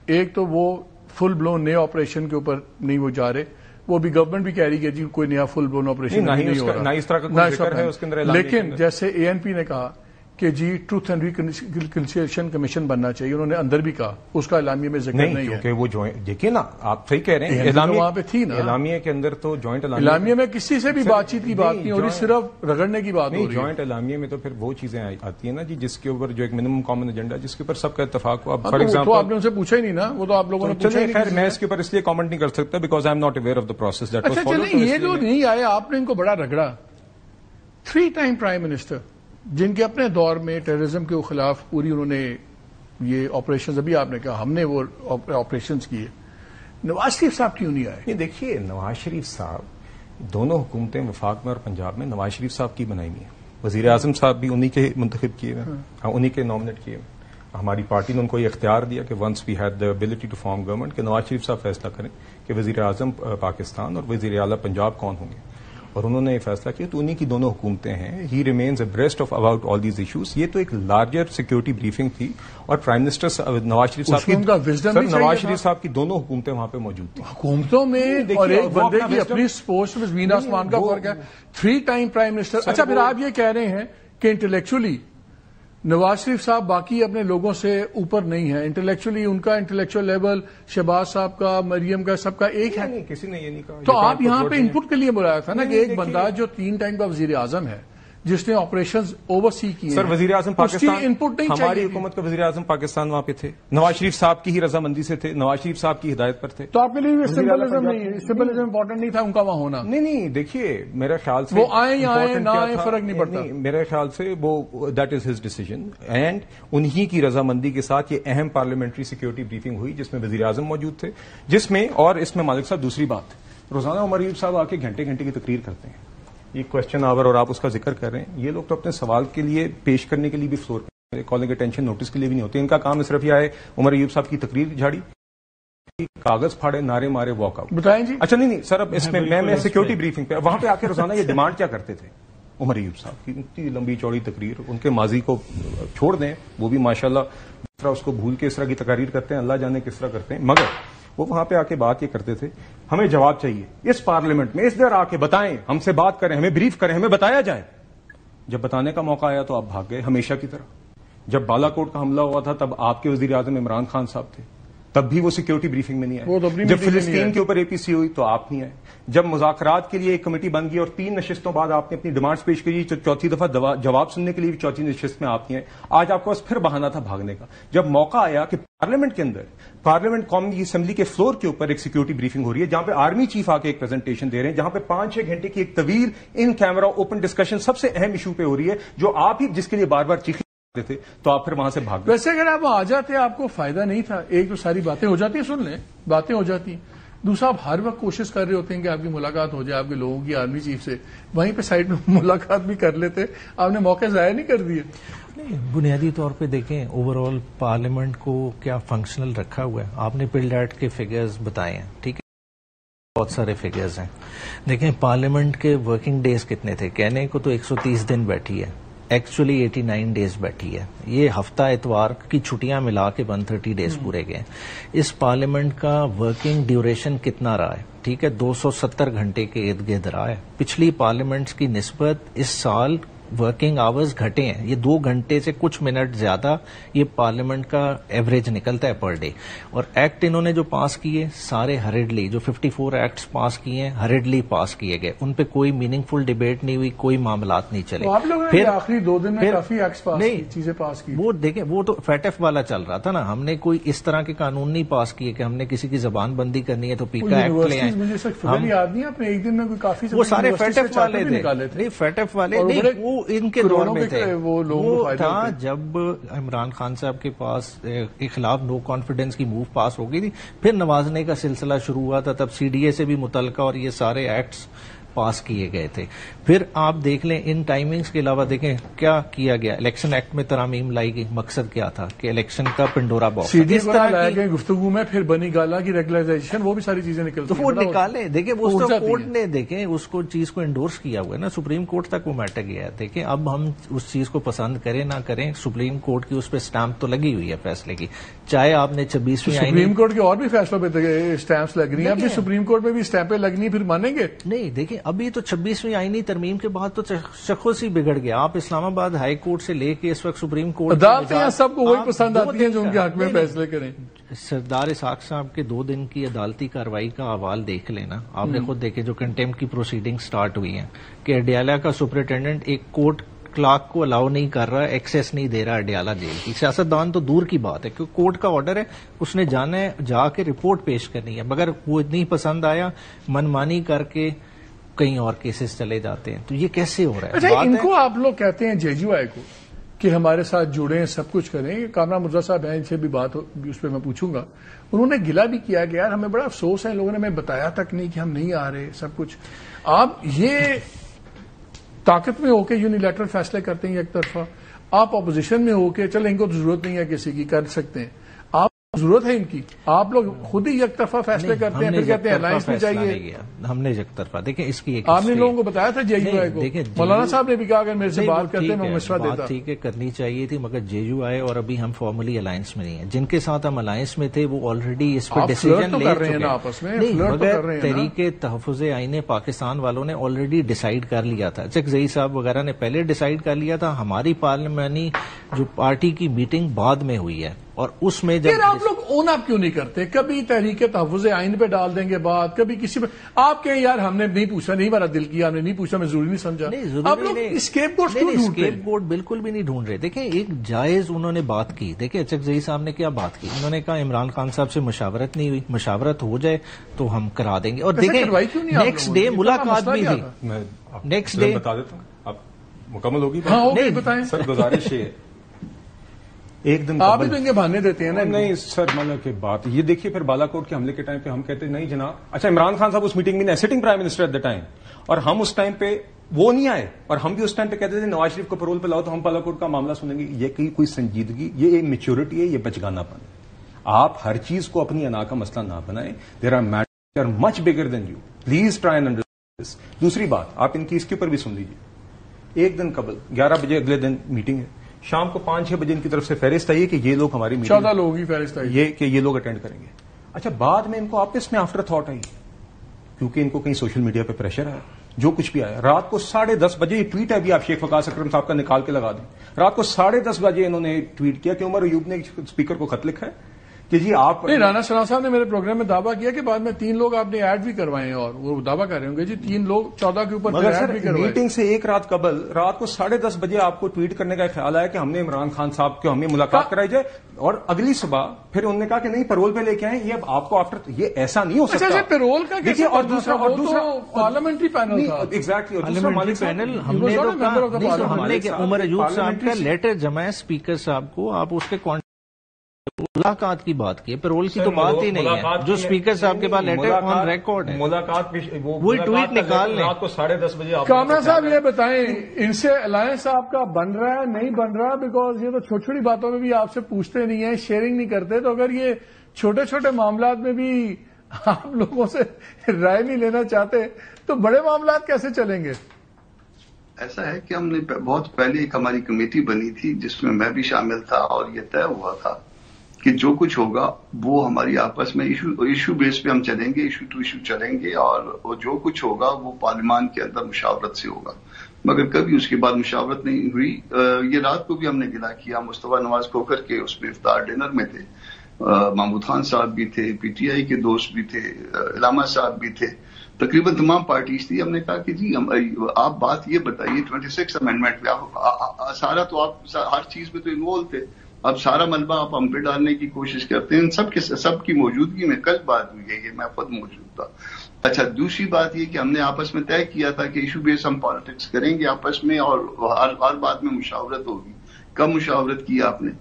ایک تو وہ فل بلون نئے آپریشن کے اوپر نہیں وہ جا رہے, وہ بھی گورنمنٹ بھی کہہ رہی ہے جی کوئی نیا فل بلون آپریشن نہیں ہو رہا, نہ اس طرح کا کوئی ذکر ہے اس کے اندر. لیکن جیسے اے این پی نے کہا کہ جی ٹروتھ اینڈ ریکنسیلیشن کمیشن بننا چاہیے, انہوں نے اندر بھی کہا, اس کا اعلامیہ میں ذکر نہیں ہے. کیونکہ وہ دیکھیے نا, آپ صحیح کہہ رہے ہیں, وہاں پہ تھی نا اعلامیہ کے اندر تو جوائنٹ اعلامیہ میں کسی سے بھی بات چیت کی بات نہیں ہو رہی, صرف رگڑنے کی بات ہو رہی ہے. جوائنٹ اعلامیہ میں تو پھر وہ چیزیں آتی ہیں نا جی جس کے اوپر جو ایک منیمم کامن ایجنڈا جس کے اوپر سب کا اتفاق ہو. فار ایگزامپل آپ نے ان سے پوچھا ہی نہیں نا, وہ تو آپ لوگوں نے پوچھا ہی نہیں. خیر میں اس کے اوپر اس لیے کامنٹ نہیں کر سکتا because I am not aware of the process that was followed. اچھا یہ جو نہیں آئے آپ نے ان کو بڑا رگڑا. 3 ٹائم پرائم منسٹر جن کے اپنے دور میں ٹیررزم کے خلاف پوری انہوں نے یہ آپریشنز, ابھی آپ نے کہا ہم نے وہ آپریشنز کیے, نواز شریف صاحب کیوں نہیں آئے؟ یہ دیکھیے نواز شریف صاحب دونوں حکومتیں وفاق میں اور پنجاب میں نواز شریف صاحب کی بنائی ہوئی ہیں. وزیر اعظم صاحب بھی انہی کے منتخب کیے ہوئے, انہی کے نامنیٹ کیے ہوئے. ہماری پارٹی نے ان کو یہ اختیار دیا کہ once we had the ability to form government کہ نواز شریف صاحب فیصلہ کریں کہ وزیر اعظم پاکستان اور وزیر اعلیٰ پنجاب کون ہوں گے, اور انہوں نے یہ فیصلہ کیا تو انہی کی دونوں حکومتیں ہیں. He remains abreast of about all these issues. یہ تو ایک لارجر سیکورٹی بریفنگ تھی اور پرائم منسٹر نواز شریف صاحب کی دونوں حکومتیں وہاں پہ موجود تھیں. حکومتوں میں اور ایک بندے کی اپنی سپوچ میں زمین آسمان کا فرق ہے. 3 ٹائم پرائم منسٹر. اچھا پھر آپ یہ کہہ رہے ہیں کہ انٹلیکچولی نواز شریف صاحب باقی اپنے لوگوں سے اوپر نہیں ہے, انٹلیکچولی ان کا انٹلیکچوئل لیول شہباز صاحب کا, مریم کا, سب کا ایک ہے. کسی نے یہ نہیں کہا. تو آپ یہاں پہ انپٹ کے لیے بلایا تھا نا کہ ایک بندہ جو 3 ٹائم کا وزیر اعظم ہے جس نے آپریشنز اوور سی کیے, سر وزیر اعظم پاکستان انپٹ نہیں چاہیے. ہماری حکومت کا وزیر اعظم پاکستان وہاں پہ تھے, نواز شریف صاحب کی ہی رضامندی سے تھے, نواز شریف صاحب کی ہدایت پر تھے. تو آپ کے لیے سمبلزم نہیں, سمبلزم امپورٹنٹ نہیں تھا ان کا وہاں ہونا. نہیں دیکھیے میرے خیال سے وہ آئے نہ آئے فرق نہیں پڑتا. میرے خیال سے وہ that is his decision and انہی کی رضامندی کے ساتھ یہ اہم پارلیمنٹری سیکورٹی بریفنگ ہوئی جس میں وزیر اعظم موجود تھے, جس میں اور اس میں مالک صاحب دوسری بات, روزانہ عمر ایوب صاحب آ کے گھنٹے گھنٹے کی تقریر کرتے ہیں. یہ کوشچن آور اور آپ اس کا ذکر کر رہے ہیں, یہ لوگ تو اپنے سوال کے لیے پیش کرنے کے لیے بھی فلور پہ کالنگ اٹینشن نوٹس کے لیے بھی نہیں ہوتے. ان کا کام صرف یہ ہے عمر ایوب صاحب کی تقریر جھاڑی, کاغذ پھاڑے, نعرے مارے, واک آؤٹ. بتائیں جی. اچھا نہیں سر, اب اس میں سیکورٹی بریفنگ پہ وہاں پہ آ کے روزانہ یہ ڈیمانڈ کیا کرتے تھے عمر ایوب صاحب کی, اتنی لمبی چوڑی تقریر, ان کے ماضی کو چھوڑ دیں, وہ بھی ماشاءاللہ اس طرح اس کو بھول کے اس طرح کی تقاریر کرتے ہیں, اللہ جانے کس طرح کرتے ہیں. مگر وہ وہاں پہ آ کے بات یہ کرتے تھے ہمیں جواب چاہیے اس پارلیمنٹ میں, اس دیر آ کے بتائیں, ہم سے بات کریں, ہمیں بریف کریں, ہمیں بتایا جائے. جب بتانے کا موقع آیا تو آپ بھاگ گئے ہمیشہ کی طرح. جب بالا کوٹ کا حملہ ہوا تھا تب آپ کے وزیر اعظم عمران خان صاحب تھے, تب بھی وہ سیکورٹی بریفنگ میں نہیں آئے. جب فلسطین کے اوپر اے پی سی ہوئی تو آپ نہیں آئے. جب مذاکرات کے لیے ایک کمیٹی بن گئی اور 3 نشستوں بعد آپ نے اپنی ڈیمانڈز پیش کی, چوتھی دفعہ جواب سننے کے لیے بھی چوتھی نشست میں آپ نہیں آئے. آج آپ کو بس پھر بہانہ تھا بھاگنے کا. جب موقع آیا کہ پارلیمنٹ کے اندر, پارلیمنٹ قومی اسمبلی کے فلور کے اوپر ایک سیکورٹی بریفنگ ہو رہی ہے جہاں پہ آرمی چیف آ کے ایک پریزنٹیشن دے رہے ہیں, جہاں پہ 5-6 گھنٹے کی ایک طویل ان کیمرہ اوپن ڈسکشن سب سے اہم ایشو پہ ہو رہی ہے جو آپ ہی جس کے لیے بار بار چیخ تھے, تو آپ پھر وہاں سے بھاگ گئے. ویسے اگر آپ آ جاتے آپ کو فائدہ نہیں تھا. ایک تو ساری باتیں ہو جاتی ہیں, سن لیں باتیں ہو جاتی. دوسرا آپ ہر وقت کوشش کر رہے ہوتے ہیں کہ آپ کی ملاقات ہو جائے آپ کے لوگوں کی آرمی چیف سے, وہیں پہ سائڈ میں ملاقات بھی کر لیتے. آپ نے موقع ضائع نہیں کر دیے. بنیادی طور پہ دیکھیں اوور آل پارلیمنٹ کو کیا فنکشنل رکھا ہوا ہے. آپ نے پلڈ ایکٹ کے فگرز بتائے ہیں, ٹھیک ہے, بہت سارے فگرز ہیں. دیکھیں پارلیمنٹ کے ورکنگ ڈیز کتنے تھے, کہنے کو تو 130 دن بیٹھی ہے, ایکچولی 89 ڈیز بیٹھی ہے. یہ ہفتہ اتوار کی چھٹیاں ملا کے 130 ڈیز پورے گئے. اس پارلیمنٹ کا ورکنگ ڈیوریشن کتنا رہا ہے, ٹھیک ہے, 270 گھنٹے کے ارد گرد رہا ہے. پچھلی پارلیمنٹس کی نسبت اس سال ورکنگ آورز گھٹے ہیں. یہ 2 گھنٹے سے کچھ منٹ زیادہ یہ پارلیمنٹ کا ایوریج نکلتا ہے پر ڈے. اور ایکٹ انہوں نے جو پاس کیے سارے ہریڈلی, جو 54 ایکٹس پاس کیے ہیں ہریڈلی پاس کیے گئے. ان پہ کوئی میننگ فل ڈبیٹ نہیں ہوئی, کوئی معاملات نہیں چلے. آپ لوگوں نے آخری 2 دن میں کافی ایکٹس پاس کی, چیزیں پاس کی. وہ دیکھیں وہ تو فیٹف والا چل رہا تھا نا. ہم نے کوئی اس طرح کے قانون نہیں پاس کیے کہ ہم نے کسی کی زبان بندی کرنی ہے تو پیکا ایکٹ لے آئے. مجھے فگر یاد نہیں, اپنے ایک دن میں کوئی کافی وہ سارے فیٹف والے تھے. نہیں فیٹف والے نہیں, وہ ان کے دور میں وہ تھا جب عمران خان صاحب کے پاس کے خلاف نو کانفیڈنس کی موو پاس ہو گئی تھی, پھر نوازنے کا سلسلہ شروع ہوا تھا, تب سی ڈی اے سے بھی متعلقہ اور یہ سارے ایکٹس پاس کیے گئے تھے. پھر آپ دیکھ لیں ان ٹائمنگز کے علاوہ دیکھیں کیا کیا گیا. الیکشن ایکٹ میں ترامیم لائی گئی. مقصد کیا تھا کہ الیکشن کا پنڈورا باکس سی ڈی اس طرح لائے گئے گفتگو میں. پھر بنی گالا کی ریگولرائزیشن, وہ بھی ساری چیزیں نکلتی تو وہ نکالیں. دیکھیں وہ کورٹ نے دیکھیں اس کو چیز کو انڈورس کیا ہوا ہے نا, سپریم کورٹ تک وہ میٹر گیا ہے. دیکھیں اب ہم اس چیز کو پسند کریں نہ کریں, سپریم کورٹ کی اس پہ اسٹامپ تو لگی ہوئی ہے فیصلے کی. چاہے آپ نے 26ویں سپریم کورٹ کے اور بھی فیصلوں پہ اسٹامپس لگ رہی ہیں, اب بھی سپریم کورٹ میں بھی اسٹامپیں لگنی, پھر مانیں گے نہیں. دیکھیں ابھی تو 26ویں آئینی ترمیم کے بعد تو شخص ہی بگڑ گیا. آپ اسلام آباد ہائی کورٹ سے لے کے اس وقت سپریم کورٹ عدالتیں سب کو وہی پسند آتی ہیں جو ان کے حق میں فیصلے کریں. سردار اسحاق صاحب کے 2 دن کی عدالتی کارروائی کا احوال دیکھ لینا. آپ نے خود دیکھے جو کنٹمپٹ کی پروسیڈنگ سٹارٹ ہوئی ہیں کہ اڈیالہ کا سپرنٹینڈنٹ ایک کورٹ کلارک کو الاؤ نہیں کر رہا, ایکسیس نہیں دے رہا اڈیالہ جیل کی. سیاستدان تو دور کی بات ہے کہ کورٹ کا آرڈر ہے, اس نے جانا ہے جا کے رپورٹ پیش کرنی ہے, مگر وہ اتنی پسند آیا منمانی کر کے کہیں اور کیسز چلے جاتے ہیں. تو یہ کیسے ہو رہا ہے؟ اچھا ان کو آپ لوگ کہتے ہیں جے یو آئی کو کہ ہمارے ساتھ جڑیں, سب کچھ کریں. کامران مرزا صاحب ہیں, ان سے بھی بات اس پہ میں پوچھوں گا. انہوں نے گلہ بھی کیا کہ یار ہمیں بڑا افسوس ہے, لوگوں نے ہمیں بتایا تک نہیں کہ ہم نہیں آ رہے سب کچھ. آپ یہ طاقت میں ہو کے یونیلیٹرل فیصلے کرتے ہیں ایک طرفہ, آپ اپوزیشن میں ہو کے چلیں ان کو تو ضرورت نہیں ہے کسی کی, کر سکتے ہیں. آپ ضرورت ہے ان کی, آپ لوگ خود ہی یک طرفہ فیصلے کرتے ہیں, پھر کہتے ہیں الائنس میں چاہیے. ہم نے یک طرفہ دیکھیں اس کی ایک آپ نے لوگوں کو بتایا تھا جے یو آئی کو, مولانا صاحب نے بھی کہا اگر میرے سے بات کرتے میں مشورہ دیتا. ٹھیک ہے کرنی چاہیے تھی, مگر جے یو آئی اور ابھی ہم فارملی الائنس میں نہیں ہیں. جن کے ساتھ ہم الائنس میں تھے وہ آلریڈی اس پہ ڈیسیجن لے چکے ہیں آپس میں, مگر تحریک تحفظ آئین پاکستان والوں نے آلریڈی ڈیسائیڈ کر لیا تھا. چکزئی صاحب وغیرہ نے پہلے ڈیسائیڈ کر لیا تھا. ہماری پارلیمانی جو پارٹی کی میٹنگ بعد میں ہوئی ہے اور اس میں جب آپ لوگ اون اپ کیوں نہیں کرتے؟ کبھی تحریک تحفظ آئین پہ ڈال دیں گے بات, کبھی کسی پہ آپ کہیں یار ہم نے نہیں پوچھا, نہیں ہمارا دل کیا, ہم نے نہیں پوچھا, میں ضروری نہیں سمجھا. آپ لوگ اسکیپ گوٹ کیوں ڈھونڈ رہے ہیں؟ اسکیپ گوٹ بالکل بھی نہیں ڈھونڈ رہے. دیکھیں ایک جائز انہوں نے بات کی. دیکھیں چکزئی صاحب نے کیا بات کی, انہوں نے کہا عمران خان صاحب سے مشاورت نہیں ہوئی, مشاورت ہو جائے تو ہم کرا دیں گے. اور دیکھیں نیکسٹ ڈے ملاقات بھی تھی. نیکسٹ ڈے بتا دیتا ہوں, اب مکمل ہوگی. بتائیں سر گزارش ہے ایک دن آپ بھی تو بہانے دیتے ہیں نا. نہیں سر مطلب کہ بات یہ دیکھیے, پھر بالا کوٹ کے حملے کے ٹائم پہ ہم کہتے ہیں نہیں جناب. اچھا عمران خان صاحب اس میٹنگ میں sitting prime minister at the time, اور ہم اس ٹائم پہ وہ نہیں آئے, اور ہم بھی اس ٹائم پہ کہتے تھے نواز شریف کو پرول پہ لاؤ تو ہم بالا کوٹ کا معاملہ سنیں گے. یہ کوئی سنجیدگی, یہ ایک میچورٹی ہے, یہ بچگانا پن. آپ ہر چیز کو اپنی انا کا مسئلہ نہ بنائیں. There are matter much bigger than you, please try and understand this. دوسری بات آپ ان کی اس کے اوپر بھی سن لیجیے. ایک دن قبل 11 بجے اگلے دن میٹنگ ہے, شام کو 5-6 بجے ان کی طرف سے فہرست آئی ہے کہ یہ لوگ ہماری میٹنگ 14 لوگوں کی فہرست آئی یہ کہ یہ لوگ اٹینڈ کریں گے. اچھا بعد میں ان کو آپس میں آفٹر تھاٹ آئی, کیونکہ ان کو کہیں سوشل میڈیا پہ پریشر آیا, جو کچھ بھی آیا. رات کو 10:30 بجے یہ ٹویٹ ہے, ابھی آپ شیخ وقاص اکرم صاحب کا نکال کے لگا دیں. رات کو 10:30 بجے انہوں نے ٹویٹ کیا کہ عمر ایوب نے اسپیکر کو خط لکھا ہے کہ جی آپ نہیں. رانا ثنا صاحب نے میرے پروگرام میں دعویٰ کیا کہ بعد میں 3 لوگ آپ نے ایڈ بھی کروائے ہیں, اور وہ دعویٰ کر رہے ہوں گے جی 3 لوگ 14 کے اوپر ایڈ بھی کروائے. میٹنگ سے ایک رات قبل رات کو 10:30 بجے آپ کو ٹویٹ کرنے کا خیال آیا کہ ہم نے عمران خان صاحب کو ہمیں ملاقات کرائی جائے, اور اگلی صبح پھر انہوں نے کہا کہ نہیں پیرول پہ لے کے آئیں. یہ اب آپ کو آفٹر یہ ایسا نہیں ہو سکتا. پیرول کا کیسے, اور دوسرا پارلیمنٹری پینل تھا. ایگزیکٹلی, پینل ہم نے عمر ایوب صاحب کا لیٹر جمع ہے اسپیکر صاحب کو. آپ اس کے ملاقات کی بات کی, پیرول کی تو بات ہی نہیں ہے. جو اسپیکر صاحب کے پاس لیٹر آن ریکارڈ ہے, ملاقات وہی ٹویٹ نکال لیں. رات کو 10:30 بجے کامران صاحب یہ بتائیں ان سے الائنس آپ کا بن رہا ہے نہیں بن رہا؟ بیکاز یہ تو چھوٹی چھوٹی باتوں میں بھی آپ سے پوچھتے نہیں ہیں, شیئرنگ نہیں کرتے. تو اگر یہ چھوٹے چھوٹے معاملات میں بھی آپ لوگوں سے رائے نہیں لینا چاہتے تو بڑے معاملات کیسے چلیں گے؟ ایسا ہے کہ ہم نے بہت پہلے ایک ہماری کمیٹی بنی تھی جس میں بھی شامل تھا, اور یہ طے ہوا تھا کہ جو کچھ ہوگا وہ ہماری آپس میں ایشو بیس پہ ہم چلیں گے, ایشو ٹو ایشو چلیں گے, اور جو کچھ ہوگا وہ پارلیمان کے اندر مشاورت سے ہوگا. مگر کبھی اس کے بعد مشاورت نہیں ہوئی. یہ رات کو بھی ہم نے گلا کیا, مصطفیٰ نواز کھوکھر کے اس میں افطار ڈنر میں تھے, محمود خان صاحب بھی تھے, پی ٹی آئی کے دوست بھی تھے, علامہ صاحب بھی تھے, تقریباً تمام پارٹیز تھی. ہم نے کہا کہ جی آپ بات یہ بتائیے 26 امینڈمنٹ پہ سارا تو آپ ہر چیز میں تو انوالو تھے, اب سارا ملبہ آپ ہم پہ ڈالنے کی کوشش کرتے ہیں. سب کی موجودگی میں کل بات ہوئی ہے, یہ میں خود موجود تھا. اچھا دوسری بات یہ کہ ہم نے آپس میں طے کیا تھا کہ ایشو بیس ہم پالیٹکس کریں گے آپس میں, اور ہر بات میں مشاورت ہوگی. کب مشاورت کی آپ نے؟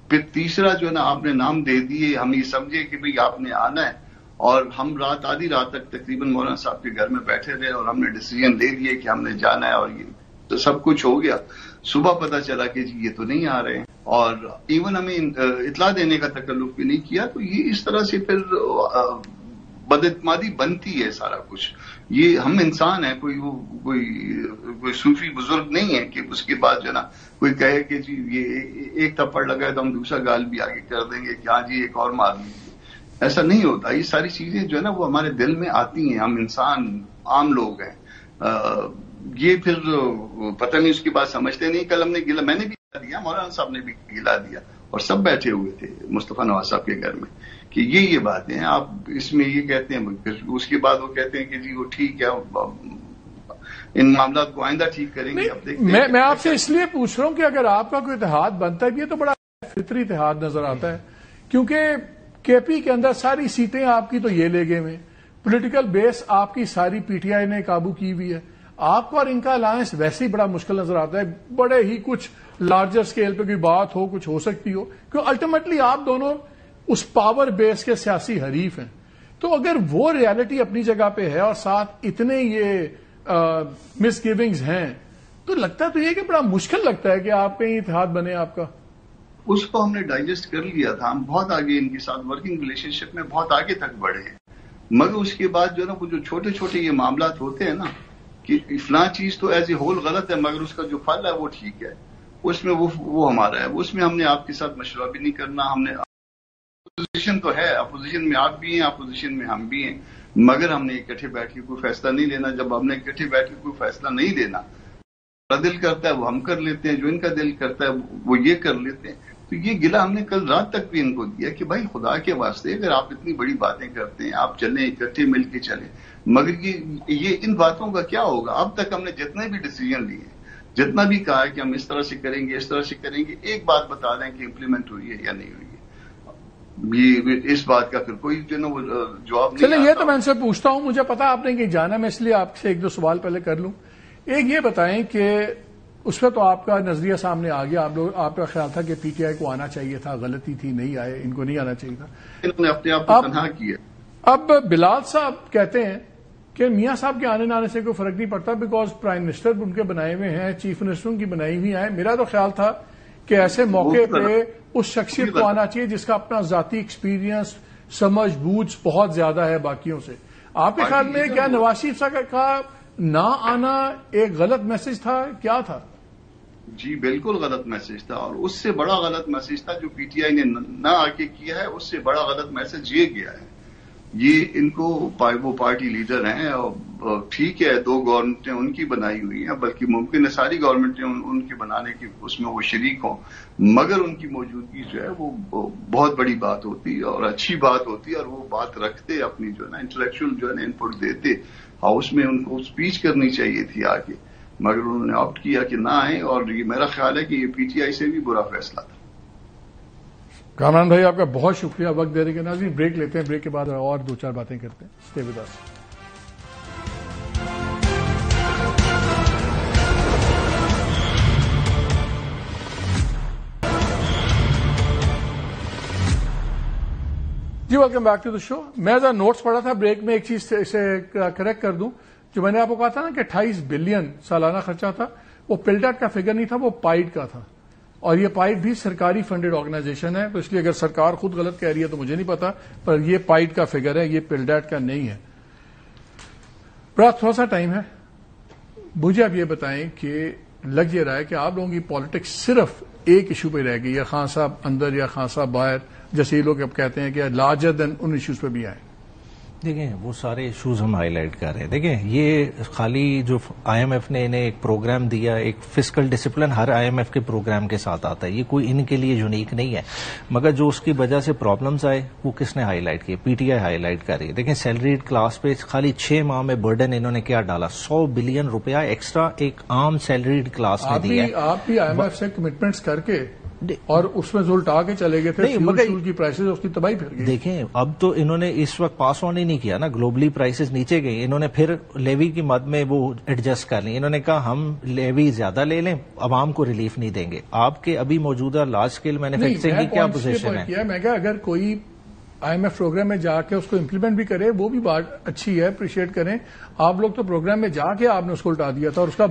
پھر تیسرا جو ہے نا آپ نے نام دے دیے, ہم یہ سمجھے کہ بھئی آپ نے آنا ہے, اور ہم آدھی رات تک تقریباً مولانا صاحب کے گھر میں بیٹھے رہے اور ہم نے ڈیسیژن لے لیے کہ ہم نے جانا ہے، اور یہ تو سب کچھ ہو گیا. صبح پتا چلا کہ جی یہ تو نہیں آ رہے ہیں، اور ایون ہمیں اطلاع دینے کا تکلف بھی نہیں کیا. تو یہ اس طرح سے پھر بداعتمادی بنتی ہے سارا کچھ. یہ ہم انسان ہیں، کوئی صوفی بزرگ نہیں ہے کہ اس کے بعد جو ہے نا کوئی کہے کہ جی یہ ایک تھپڑ لگا ہے تو ہم دوسرا گال بھی آگے کر دیں گے کہ ہاں جی ایک اور مار لیجیے. ایسا نہیں ہوتا. یہ ساری چیزیں جو ہے نا وہ ہمارے دل میں آتی ہیں. ہم انسان عام لوگ ہیں. یہ پھر پتہ نہیں اس کی بات سمجھتے نہیں. کل ہم نے گلا، میں نے بھی گلا دیا، مولانا صاحب نے بھی گلا دیا، اور سب بیٹھے ہوئے تھے مصطفیٰ نواز صاحب کے گھر میں کہ یہ باتیں ہیں آپ اس میں یہ کہتے ہیں. پھر اس کے بعد وہ کہتے ہیں کہ جی وہ ٹھیک ہے، ان معاملات کو آئندہ ٹھیک کریں گے. اب دیکھتے ہیں. میں آپ سے اس لیے پوچھ رہا ہوں کہ اگر آپ کا کوئی اتحاد بنتا ہے، یہ تو بڑا فطری اتحاد نظر آتا ہے، کیونکہ کے پی کے اندر ساری سیٹیں آپ کی تو یہ لے گئے ہوئے، پولیٹیکل بیس آپ کی ساری پی ٹی آئی نے قابو کی ہوئی ہے. آپ کو اور ان کا الائنس ویسے ہی بڑا مشکل نظر آتا ہے. بڑے ہی کچھ لارجر سکیل پہ کوئی بات ہو، کچھ ہو سکتی ہو، کیونکہ الٹیمیٹلی آپ دونوں اس پاور بیس کے سیاسی حریف ہیں. تو اگر وہ ریالٹی اپنی جگہ پہ ہے اور ساتھ اتنے یہ مس گیونگز ہیں، تو لگتا تو یہ کہ بڑا مشکل لگتا ہے کہ آپ کہیں اتحاد بنے آپ کا. اس کو ہم نے ڈائجسٹ کر لیا تھا. ہم بہت آگے ان کے ساتھ ورکنگ ریلیشن شپ میں بہت آگے تک بڑھے ہیں. مگر اس کے بعد جو ہے نا وہ جو چھوٹے چھوٹے یہ معاملات ہوتے ہیں نا کہ فلاں چیز تو ایز اے ہول غلط ہے مگر اس کا جو پھل ہے وہ ٹھیک ہے، اس میں وہ ہمارا ہے. اس میں ہم نے آپ کے ساتھ مشورہ بھی نہیں کرنا. ہم نے اپوزیشن تو ہے، اپوزیشن میں آپ بھی ہیں، اپوزیشن میں ہم بھی ہیں، مگر ہم نے اکٹھے بیٹھ کے کوئی فیصلہ نہیں لینا. جب ہم نے اکٹھے بیٹھ کے کوئی فیصلہ نہیں لینا، دل کرتا ہے وہ ہم کر لیتے ہیں، جو ان کا دل کرتا ہے وہ یہ کر لیتے ہیں. تو یہ گلا ہم نے کل رات تک بھی ان کو دیا کہ بھائی خدا کے واسطے اگر آپ اتنی بڑی باتیں کرتے ہیں آپ چلیں، اکٹھے مل کے چلیں. مگر یہ ان باتوں کا کیا ہوگا؟ اب تک ہم نے جتنے بھی ڈیسیژن لیے، جتنا بھی کہا ہے کہ ہم اس طرح سے کریں گے، اس طرح سے کریں گے، ایک بات بتا دیں کہ امپلیمنٹ ہوئی ہے یا نہیں ہوئی ہے. اس بات کا پھر کوئی جو نا وہ جواب نہیں. چلیں یہ تو میں ان سے پوچھتا ہوں، مجھے پتا آپ نے کہیں جانا، میں اس لیے آپ سے ایک دو سوال پہلے کر لوں. ایک یہ بتائیں کہ اس پہ تو آپ کا نظریہ سامنے آ گیا. آپ کا خیال تھا کہ پی ٹی آئی کو آنا چاہیے تھا، غلطی تھی، نہیں آئے، ان کو نہیں آنا چاہیے تھا. انہوں نے اپنے آپ کو تنہا کیا. اب بلال صاحب کہتے ہیں کہ میاں صاحب کے آنے نہ آنے سے کوئی فرق نہیں پڑتا، بیکاز پرائم منسٹر ان کے بنائے ہوئے ہیں، چیف منسٹروں کی بنائی ہوئی ہیں. میرا تو خیال تھا کہ ایسے موقع پہ اس شخصیت کو آنا چاہیے جس کا اپنا ذاتی ایکسپیرینس، سمجھ بوجھ بہت زیادہ ہے باقیوں سے. آپ کے خیال میں کیا نواز شریف صاحب کا نہ آنا ایک غلط میسج تھا؟ کیا تھا؟ جی بالکل غلط میسج تھا، اور اس سے بڑا غلط میسج تھا جو پی ٹی آئی نے نہ آ کے کیا ہے. اس سے بڑا غلط میسج یہ گیا ہے. یہ ان کو وہ پارٹی لیڈر ہیں، اور ٹھیک ہے 2 گورنمنٹیں ان کی بنائی ہوئی ہیں، بلکہ ممکن ہے ساری گورنمنٹیں ان کی بنانے کی اس میں وہ شریک ہوں، مگر ان کی موجودگی جو ہے وہ بہت بڑی بات ہوتی اور اچھی بات ہوتی، اور وہ بات رکھتے اپنی جو ہے نا انٹلیکچوئل جو ہے نا انپٹ دیتے. ہاؤس میں ان کو اسپیچ کرنی چاہیے تھی آگے، مگر انہوں نے آپٹ کیا کہ نہ آئے، اور یہ میرا خیال ہے کہ یہ پی ٹی آئی سے بھی برا فیصلہ تھا. کامران بھائی آپ کا بہت شکریہ وقت دینے کے. ناظرین بریک لیتے ہیں، بریک کے بعد اور 2-4 باتیں کرتے ہیں. Stay with us. جی welcome back to the show. میں ذرا نوٹس پڑھا تھا بریک میں، ایک چیز اسے کریکٹ کر دوں. جو میں نے آپ کو کہا تھا نا کہ 28 بلین سالانہ خرچہ تھا، وہ پلڈیٹ کا فگر نہیں تھا، وہ پائڈ کا تھا. اور یہ پائڈ بھی سرکاری فنڈڈ آرگنائزیشن ہے، تو اس لیے اگر سرکار خود غلط کہہ رہی ہے تو مجھے نہیں پتا، پر یہ پائڈ کا فگر ہے، یہ پلڈیٹ کا نہیں ہے. بڑا تھوڑا سا ٹائم ہے. مجھے اب یہ بتائیں کہ لگ یہ رہا ہے کہ آپ لوگوں کی پالیٹکس صرف ایک ایشو پہ رہ گئی ہے، خان صاحب اندر یا خان صاحب باہر، جیسے یہ لوگ اب کہتے ہیں کہ لارجر دین ان ایشوز پہ بھی آئیں. دیکھیں وہ سارے ایشوز ہم ہائی لائٹ کر رہے ہیں. دیکھیں یہ خالی جو آئی ایم ایف نے انہیں ایک پروگرام دیا، ایک فسکل ڈسپلن ہر آئی ایم ایف کے پروگرام کے ساتھ آتا ہے، یہ کوئی ان کے لیے یونیک نہیں ہے، مگر جو اس کی وجہ سے پرابلمز آئے وہ کس نے ہائی لائٹ کیے؟ پی ٹی آئی ہائی لائٹ کر رہی ہے. دیکھیں سیلریڈ کلاس پہ خالی 6 ماہ میں برڈن انہوں نے کیا ڈالا، 100 بلین روپیہ ایکسٹرا ایک عام سیلریڈ کلاس نے دیا. آپ بھی آئی ایم ایف سے کمٹمنٹس کر کے اور اس میں زولٹا کے چلے گئے تھے، فیول کی پرائسز اس کی تباہی پھر گئی. دیکھیں اب تو انہوں نے اس وقت پاس آن ہی نہیں کیا نا، گلوبلی پرائسز نیچے گئی، انہوں نے پھر لیوی کی مد میں وہ ایڈجسٹ کر لی. انہوں نے کہا ہم لیوی زیادہ لے لیں، عوام کو ریلیف نہیں دیں گے. آپ کے ابھی موجودہ لارج اسکیل مینوفیکچرنگ کی کیا پوزیشن ہے؟ میں کہا اگر کوئی IMF پروگرام میں جا کے اس کو امپلیمنٹ بھی کرے، وہ بھی بات اچھی ہے، اپریشیٹ کریں. آپ لوگ تو پروگرام میں جا کے آپ نے اس کو الٹا دیا تھا اور اس کا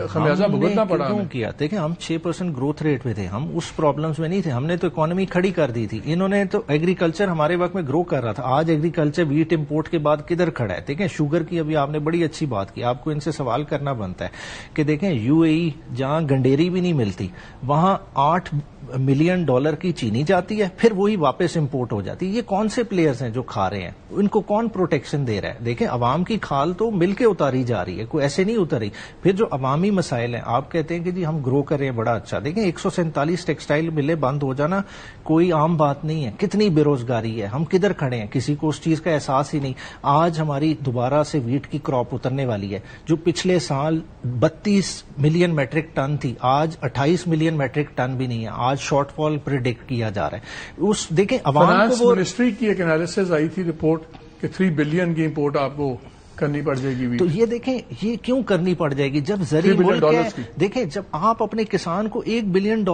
خمیازہ بھگتنا پڑا. کیا دیکھیں ہم 6% گروتھ ریٹ پہ تھے، ہم اس پرابلمز میں نہیں تھے، ہم نے تو اکانومی کھڑی کر دی تھی. انہوں نے تو ایگریکلچر ہمارے وقت میں گرو کر رہا تھا. آج ایگریکلچر ویٹ امپورٹ کے بعد کدھر کھڑا ہے؟ دیکھیں شوگر کی ابھی آپ نے بڑی اچھی بات کی، آپ کو ان سے سوال کرنا بنتا ہے کہ دیکھیں UAE جہاں گنڈیری بھی نہیں ملتی وہاں $8 ملین کی چینی جاتی ہے، پھر وہی واپس امپورٹ ہو جاتی ہے. یہ کون سے پلیئرز ہیں جو کھا رہے ہیں؟ ان کو کون پروٹیکشن دے رہا ہے؟ دیکھیں عوام کی کھال تو مل کے اتاری جا رہی ہے، کوئی ایسے نہیں اتری. پھر جو عوامی مسائل ہیں، آپ کہتے ہیں کہ جی ہم گرو کر رہے ہیں بڑا اچھا. دیکھیں 147 ٹیکسٹائل ملیں بند ہو جانا کوئی عام بات نہیں ہے. کتنی بے روزگاری ہے، ہم کدھر کھڑے ہیں، کسی کو اس چیز کا احساس ہی نہیں. آج ہماری دوبارہ سے ویٹ کی کراپ اترنے والی ہے جو پچھلے سال 32 ملین میٹرک ٹن تھی، آج 28 ملین میٹرک ٹن بھی نہیں ہے. آج شارٹ فال پریڈکٹ کیا جا رہا ہے. اس دیکھیں عوام فائنانس کو منسٹری کی ایک انالیسز آئی تھی رپورٹ کہ 3 بلین کی امپورٹ آپ کو کرنی پڑ جائے گی. تو یہ دیکھیں یہ کیوں کرنی پڑ جائے گی جب زرعی ملک ہے؟ دیکھیں جب آپ اپنے کسان کو $1 بلین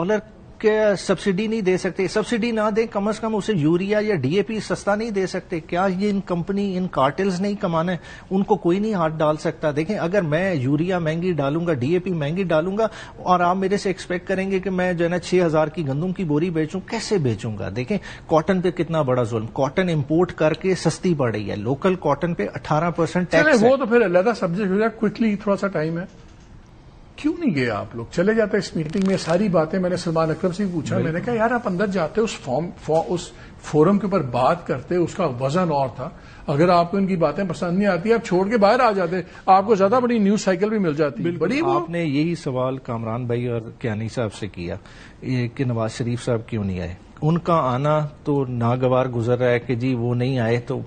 کے سبسڈی نہیں دے سکتے، سبسڈی نہ دیں کم از کم اسے یوریا یا DAP سستا نہیں دے سکتے، کیا یہ ان کمپنی ان کارٹلز نہیں کمانا ہے؟ ان کو کوئی نہیں ہاتھ ڈال سکتا. دیکھیں اگر میں یوریا مہنگی ڈالوں گا، DAP مہنگی ڈالوں گا اور آپ میرے سے ایکسپیکٹ کریں گے کہ میں جو ہے نا 6000 کی گندم کی بوری بیچوں، کیسے بیچوں گا؟ دیکھیں کاٹن پہ کتنا بڑا ظلم، کاٹن امپورٹ کر کے سستی پڑ رہی ہے، لوکل کاٹن پہ 18% ٹیکس ہے. وہ تو پھر علیحدہ سبجیکٹ ہو جائے. کوئکلی تھوڑا سا ٹائم ہے، کیوں نہیں گئے آپ لوگ؟ چلے جاتے اس میٹنگ میں. ساری باتیں میں نے سلمان اکرم سے پوچھا، میں نے کہا یار آپ اندر جاتے اس فورم کے اوپر بات کرتے، اس کا وزن اور تھا. اگر آپ کو ان کی باتیں پسند نہیں آتی آپ چھوڑ کے باہر آ جاتے، آپ کو زیادہ بڑی نیوز سائیکل بھی مل جاتی. بڑی آپ نے یہی سوال کامران بھائی اور کیانی صاحب سے کیا کہ نواز شریف صاحب کیوں نہیں آئے. ان کا آنا تو ناگوار گزر رہا ہے کہ جی وہ نہیں آئے تو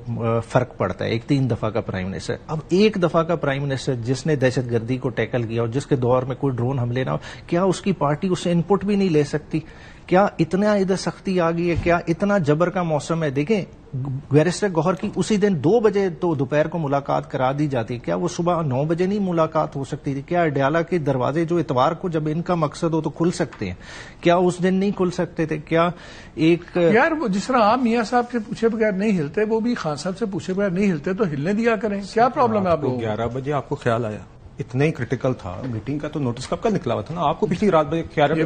فرق پڑتا ہے. ایک 3 دفعہ کا پرائم منسٹر، اب 1 دفعہ کا پرائم منسٹر جس نے دہشت گردی کو ٹیکل کیا اور جس کے دور میں کوئی ڈرون حملے نہ ہو، کیا اس کی پارٹی اس سے انپٹ بھی نہیں لے سکتی؟ کیا اتنا ادھر سختی آ گئی ہے؟ کیا اتنا جبر کا موسم ہے؟ دیکھیں بیرسٹر گوہر کی اسی دن 2 بجے تو دوپہر کو ملاقات کرا دی جاتی، کیا وہ صبح 9 بجے نہیں ملاقات ہو سکتی تھی؟ کیا اڈیالہ کے دروازے جو اتوار کو جب ان کا مقصد ہو تو کھل سکتے ہیں، کیا اس دن نہیں کھل سکتے تھے؟ کیا ایک یار وہ جس طرح آپ میاں صاحب سے پوچھے بغیر نہیں ہلتے، وہ بھی خان صاحب سے پوچھے بغیر نہیں ہلتے، تو ہلنے دیا کریں. کیا پرابلم ہے آپ لوگوں کو؟ 11 بجے آپ کو خیال آیا؟ اتنا ہی کرٹیکل تھا میٹنگ کا تو نوٹس کب کا نکلا ہوا تھا نا آپ کو پچھلی رات بجے خیال ہے.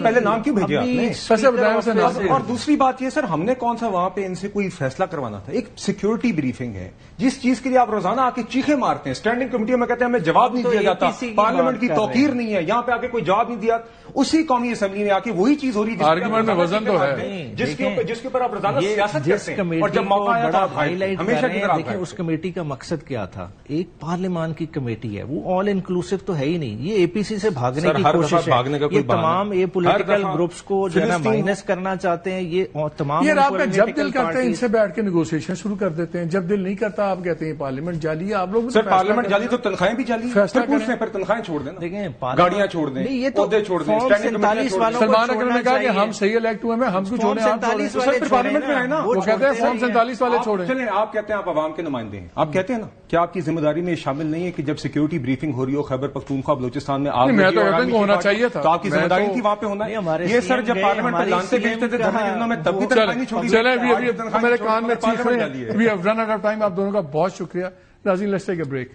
پہلے نام کیوں بھیجے آپ نے؟ اور دوسری بات یہ سر ہم نے کون سا وہاں پہ ان سے کوئی فیصلہ کروانا تھا؟ ایک سیکورٹی بریفنگ ہے جس چیز کے لیے آپ روزانہ آ کے چیخیں مارتے ہیں. اسٹینڈنگ کمیٹیوں میں کہتے ہیں ہمیں جواب نہیں دیا جاتا، پارلیمنٹ کی توقیر نہیں ہے، یہاں پہ آ کے کوئی جواب نہیں دیا. اسی قومی اسمبلی میں آ کے وہی چیز ہو رہی ہے جس کے اوپر آپ روزانہ سیاست کرتے ہیں. اور جب موقع آیا تھا ہمیشہ کی طرح دیکھیں اس کمیٹی کا مقصد کیا تھا. ایک پارلیمان کی کمیٹی ہے، وہ آل انکلوسیو تو ہے ہی نہیں. یہ APC سے بھاگنے کی کوشش ہے. یہ تمام یہ پولیٹیکل گروپس کو جو ہے نا مائنس کرنا چاہتے ہیں. یہ تمام آپ کا جب دل کرتا ہے ان سے بیٹھ کے نیگوسیشن شروع کر دیتے ہیں، جب دل نہیں کرتا آپ کہتے ہیں پارلیمنٹ جعلی ہے. آپ لوگ سر پارلیمنٹ جعلی تو تنخواہیں بھی جعلی، پھر تنخواہیں چھوڑ دیں، دیکھیں گاڑیاں چھوڑ دیں، عہدے چھوڑ دیں. سلمان اکرم نے کہا کہ ہم صحیح الیکٹ ہوئے ہیں، ہم کو چھوڑیں. پارلیمنٹ میں آئے نا، وہ کہتے ہیں فارم 47 والے چھوڑیں. چلیں آپ کہتے ہیں آپ عوام کے نمائندے ہیں، آپ کہتے ہیں نا کیا آپ کی ذمہ داری میں شامل نہیں ہے کہ جب سیکورٹی بریفنگ ہو رہی ہو خیبر پختونخوا بلوچستان میں میں تو کہتا ہوں ہونا چاہیے تھا، تو آپ کی ذمہ داری تھی وہاں پہ ہونا. یہ سر جب پارلیمنٹ میں لانتے بھیجتے تھے دھرنے کے دنوں میں تب بھی تنخواہیں نہیں چھوڑی. چلیں ابھی میرے کان میں چیخ رہے ہیں. We have run out of time. آپ دونوں کا بہت شکریہ. ناظرین لیٹس ٹیک اے بریک.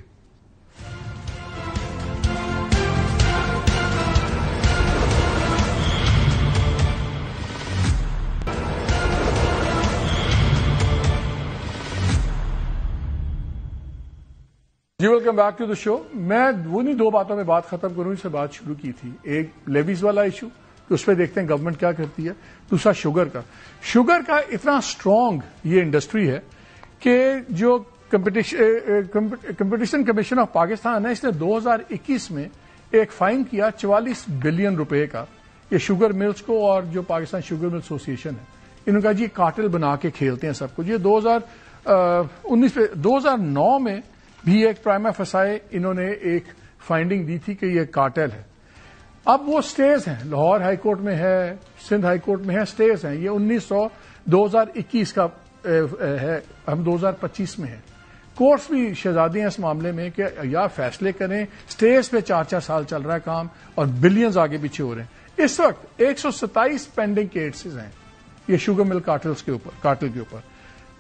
جی welcome back to the show. میں انہی 2 باتوں میں بات ختم کروں جس سے بات شروع کی تھی. ایک لیویز والا ایشو، اس پہ دیکھتے ہیں گورنمنٹ کیا کرتی ہے. دوسرا شوگر کا اتنا اسٹرانگ یہ انڈسٹری ہے کہ جو کمپٹیشن کمیشن آف پاکستان ہے اس نے 2021 میں ایک فائن کیا 44 بلین روپے کا یہ شوگر ملز کو اور جو پاکستان شوگر مل ایسوسی ایشن ہے. انہوں نے کہا جی کارٹل بنا کے کھیلتے ہیں سب کچھ. یہ 2009 میں بھی ایک پرائما فسائے انہوں نے ایک فائنڈنگ دی تھی کہ یہ کارٹل ہے. اب وہ سٹیز ہیں، لاہور ہائی کورٹ میں ہے، سندھ ہائی کورٹ میں ہے، سٹیز ہیں. یہ 2021 کا ہے، ہم 2025 میں ہیں. کورٹس بھی شہزادی ہیں اس معاملے میں کہ یا فیصلے کریں. سٹیز پہ 4 سال چل رہا ہے کام اور بلینز آگے پیچھے ہو رہے ہیں. اس وقت 127 پینڈنگ کیسز ہیں یہ شوگر مل کارٹل کے اوپر.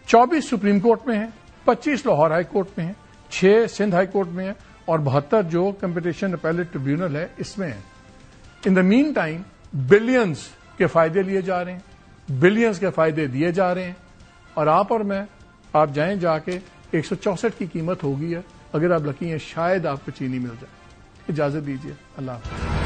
24 سپریم کورٹ میں ہیں، 25 لاہور ہائی کورٹ میں ہیں، 6 سندھ ہائی کورٹ میں ہیں اور 72 جو کمپٹیشن اپیلیٹ ٹریبیونل ہے اس میں ہیں. ان دا مین ٹائم بلینز کے فائدے لیے جا رہے ہیں، بلینز کے فائدے دیے جا رہے ہیں، اور آپ اور میں آپ جائیں جا کے 164 کی قیمت ہوگی ہے، اگر آپ لکی ہیں شاید آپ کو چینی مل جائے. اجازت دیجیے، اللہ حافظ.